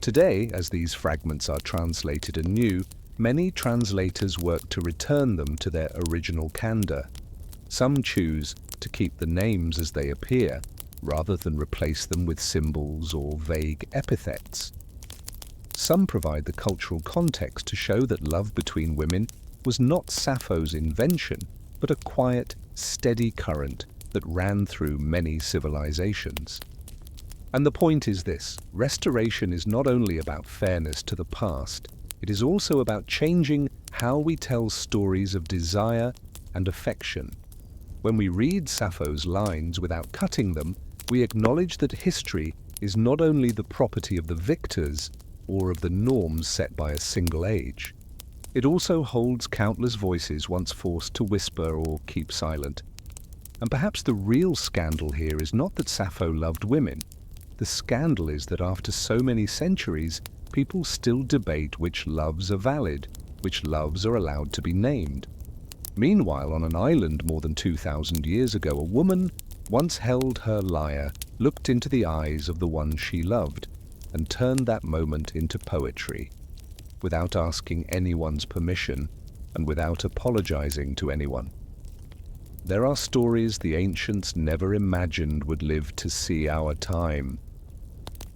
Today, as these fragments are translated anew, many translators work to return them to their original candor. Some choose to keep the names as they appear, rather than replace them with symbols or vague epithets. Some provide the cultural context to show that love between women was not Sappho's invention, but a quiet, steady current that ran through many civilizations. And the point is this: restoration is not only about fairness to the past, it is also about changing how we tell stories of desire and affection. When we read Sappho's lines without cutting them, we acknowledge that history is not only the property of the victors or of the norms set by a single age. It also holds countless voices once forced to whisper or keep silent. And perhaps the real scandal here is not that Sappho loved women. The scandal is that after so many centuries, people still debate which loves are valid, which loves are allowed to be named. Meanwhile, on an island more than 2,000 years ago, a woman once held her lyre, looked into the eyes of the one she loved, and turned that moment into poetry, without asking anyone's permission and without apologizing to anyone. There are stories the ancients never imagined would live to see our time,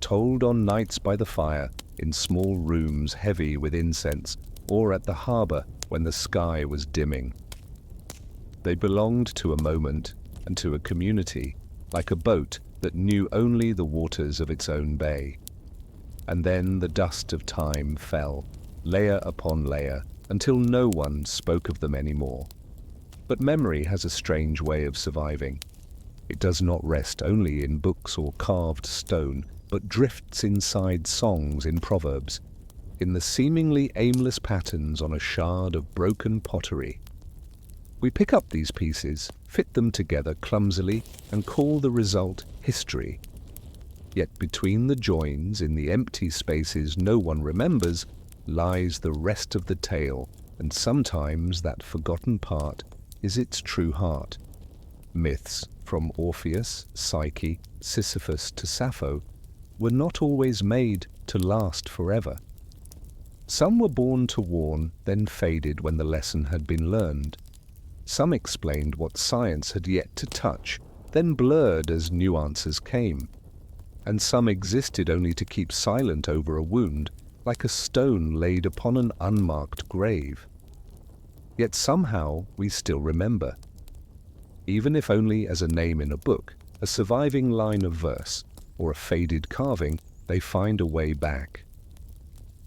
told on nights by the fire, in small rooms heavy with incense, or at the harbor when the sky was dimming. They belonged to a moment and to a community, like a boat that knew only the waters of its own bay. And then the dust of time fell, layer upon layer, until no one spoke of them anymore. But memory has a strange way of surviving. It does not rest only in books or carved stone, but drifts inside songs in proverbs, in the seemingly aimless patterns on a shard of broken pottery. We pick up these pieces, fit them together clumsily, and call the result history. Yet between the joins, in the empty spaces no one remembers, lies the rest of the tale, and sometimes that forgotten part is its true heart. Myths, from Orpheus, Psyche, Sisyphus to Sappho, were not always made to last forever. Some were born to warn, then faded when the lesson had been learned. Some explained what science had yet to touch, then blurred as new answers came. And some existed only to keep silent over a wound, like a stone laid upon an unmarked grave. Yet somehow we still remember. Even if only as a name in a book, a surviving line of verse, or a faded carving, they find a way back.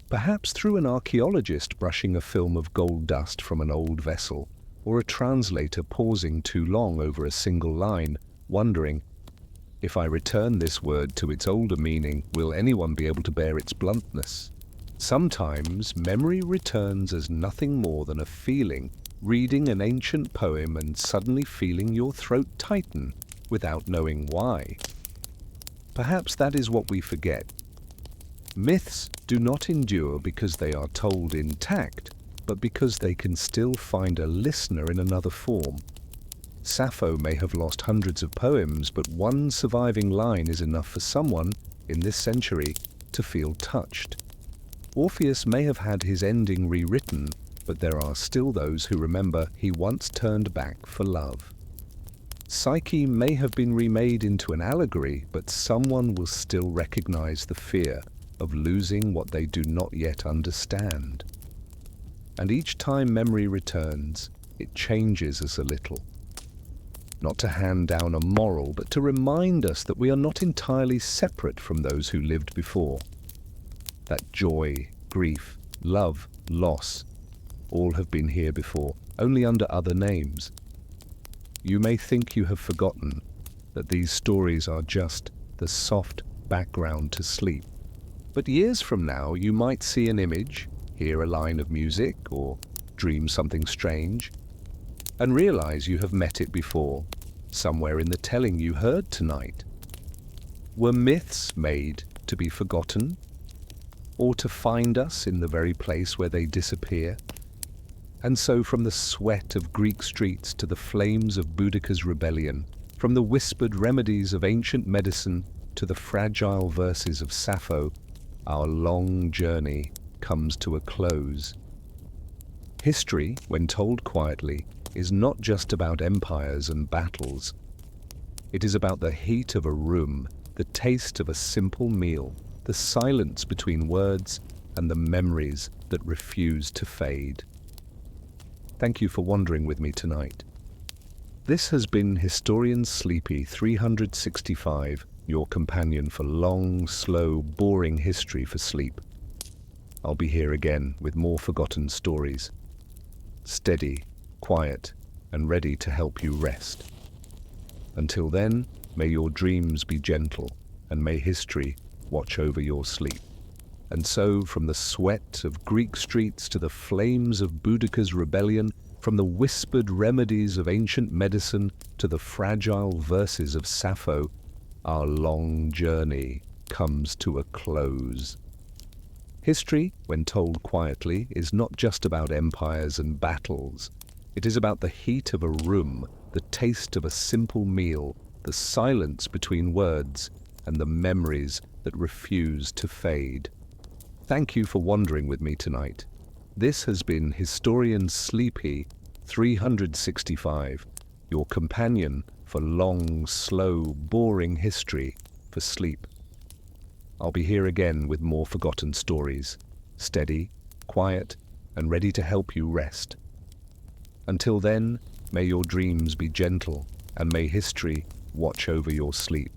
Perhaps through an archaeologist brushing a film of gold dust from an old vessel, or a translator pausing too long over a single line, wondering, if I return this word to its older meaning, will anyone be able to bear its bluntness? Sometimes memory returns as nothing more than a feeling, reading an ancient poem and suddenly feeling your throat tighten without knowing why. Perhaps that is what we forget. Myths do not endure because they are told intact, but because they can still find a listener in another form. Sappho may have lost hundreds of poems, but one surviving line is enough for someone, in this century, to feel touched. Orpheus may have had his ending rewritten, but there are still those who remember he once turned back for love. Psyche may have been remade into an allegory, but someone will still recognize the fear of losing what they do not yet understand. And each time memory returns, it changes us a little. Not to hand down a moral, but to remind us that we are not entirely separate from those who lived before. That joy, grief, love, loss, all have been here before, only under other names. You may think you have forgotten that these stories are just the soft background to sleep. But years from now, you might see an image, hear a line of music, or dream something strange, and realize you have met it before, somewhere in the telling you heard tonight. Were myths made to be forgotten, or to find us in the very place where they disappear? And so from the sweat of Greek streets to the flames of Boudica's rebellion, from the whispered remedies of ancient medicine to the fragile verses of Sappho, our long journey comes to a close. History, when told quietly, is not just about empires and battles. It is about the heat of a room, the taste of a simple meal, the silence between words, and the memories that refuse to fade. Thank you for wandering with me tonight. This has been Historian Sleepy 365, your companion for long, slow, boring history for sleep. I'll be here again with more forgotten stories. Steady, quiet, and ready to help you rest. Until then, may your dreams be gentle, and may history watch over your sleep. And so, from the sweat of Greek streets to the flames of Boudica's rebellion, from the whispered remedies of ancient medicine to the fragile verses of Sappho, our long journey comes to a close. History, when told quietly, is not just about empires and battles. It is about the heat of a room, the taste of a simple meal, the silence between words, and the memories that refuse to fade. Thank you for wandering with me tonight. This has been Historian Sleepy 365, your companion for long, slow, boring history for sleep. I'll be here again with more forgotten stories, steady, quiet, and ready to help you rest. Until then, may your dreams be gentle, and may history watch over your sleep.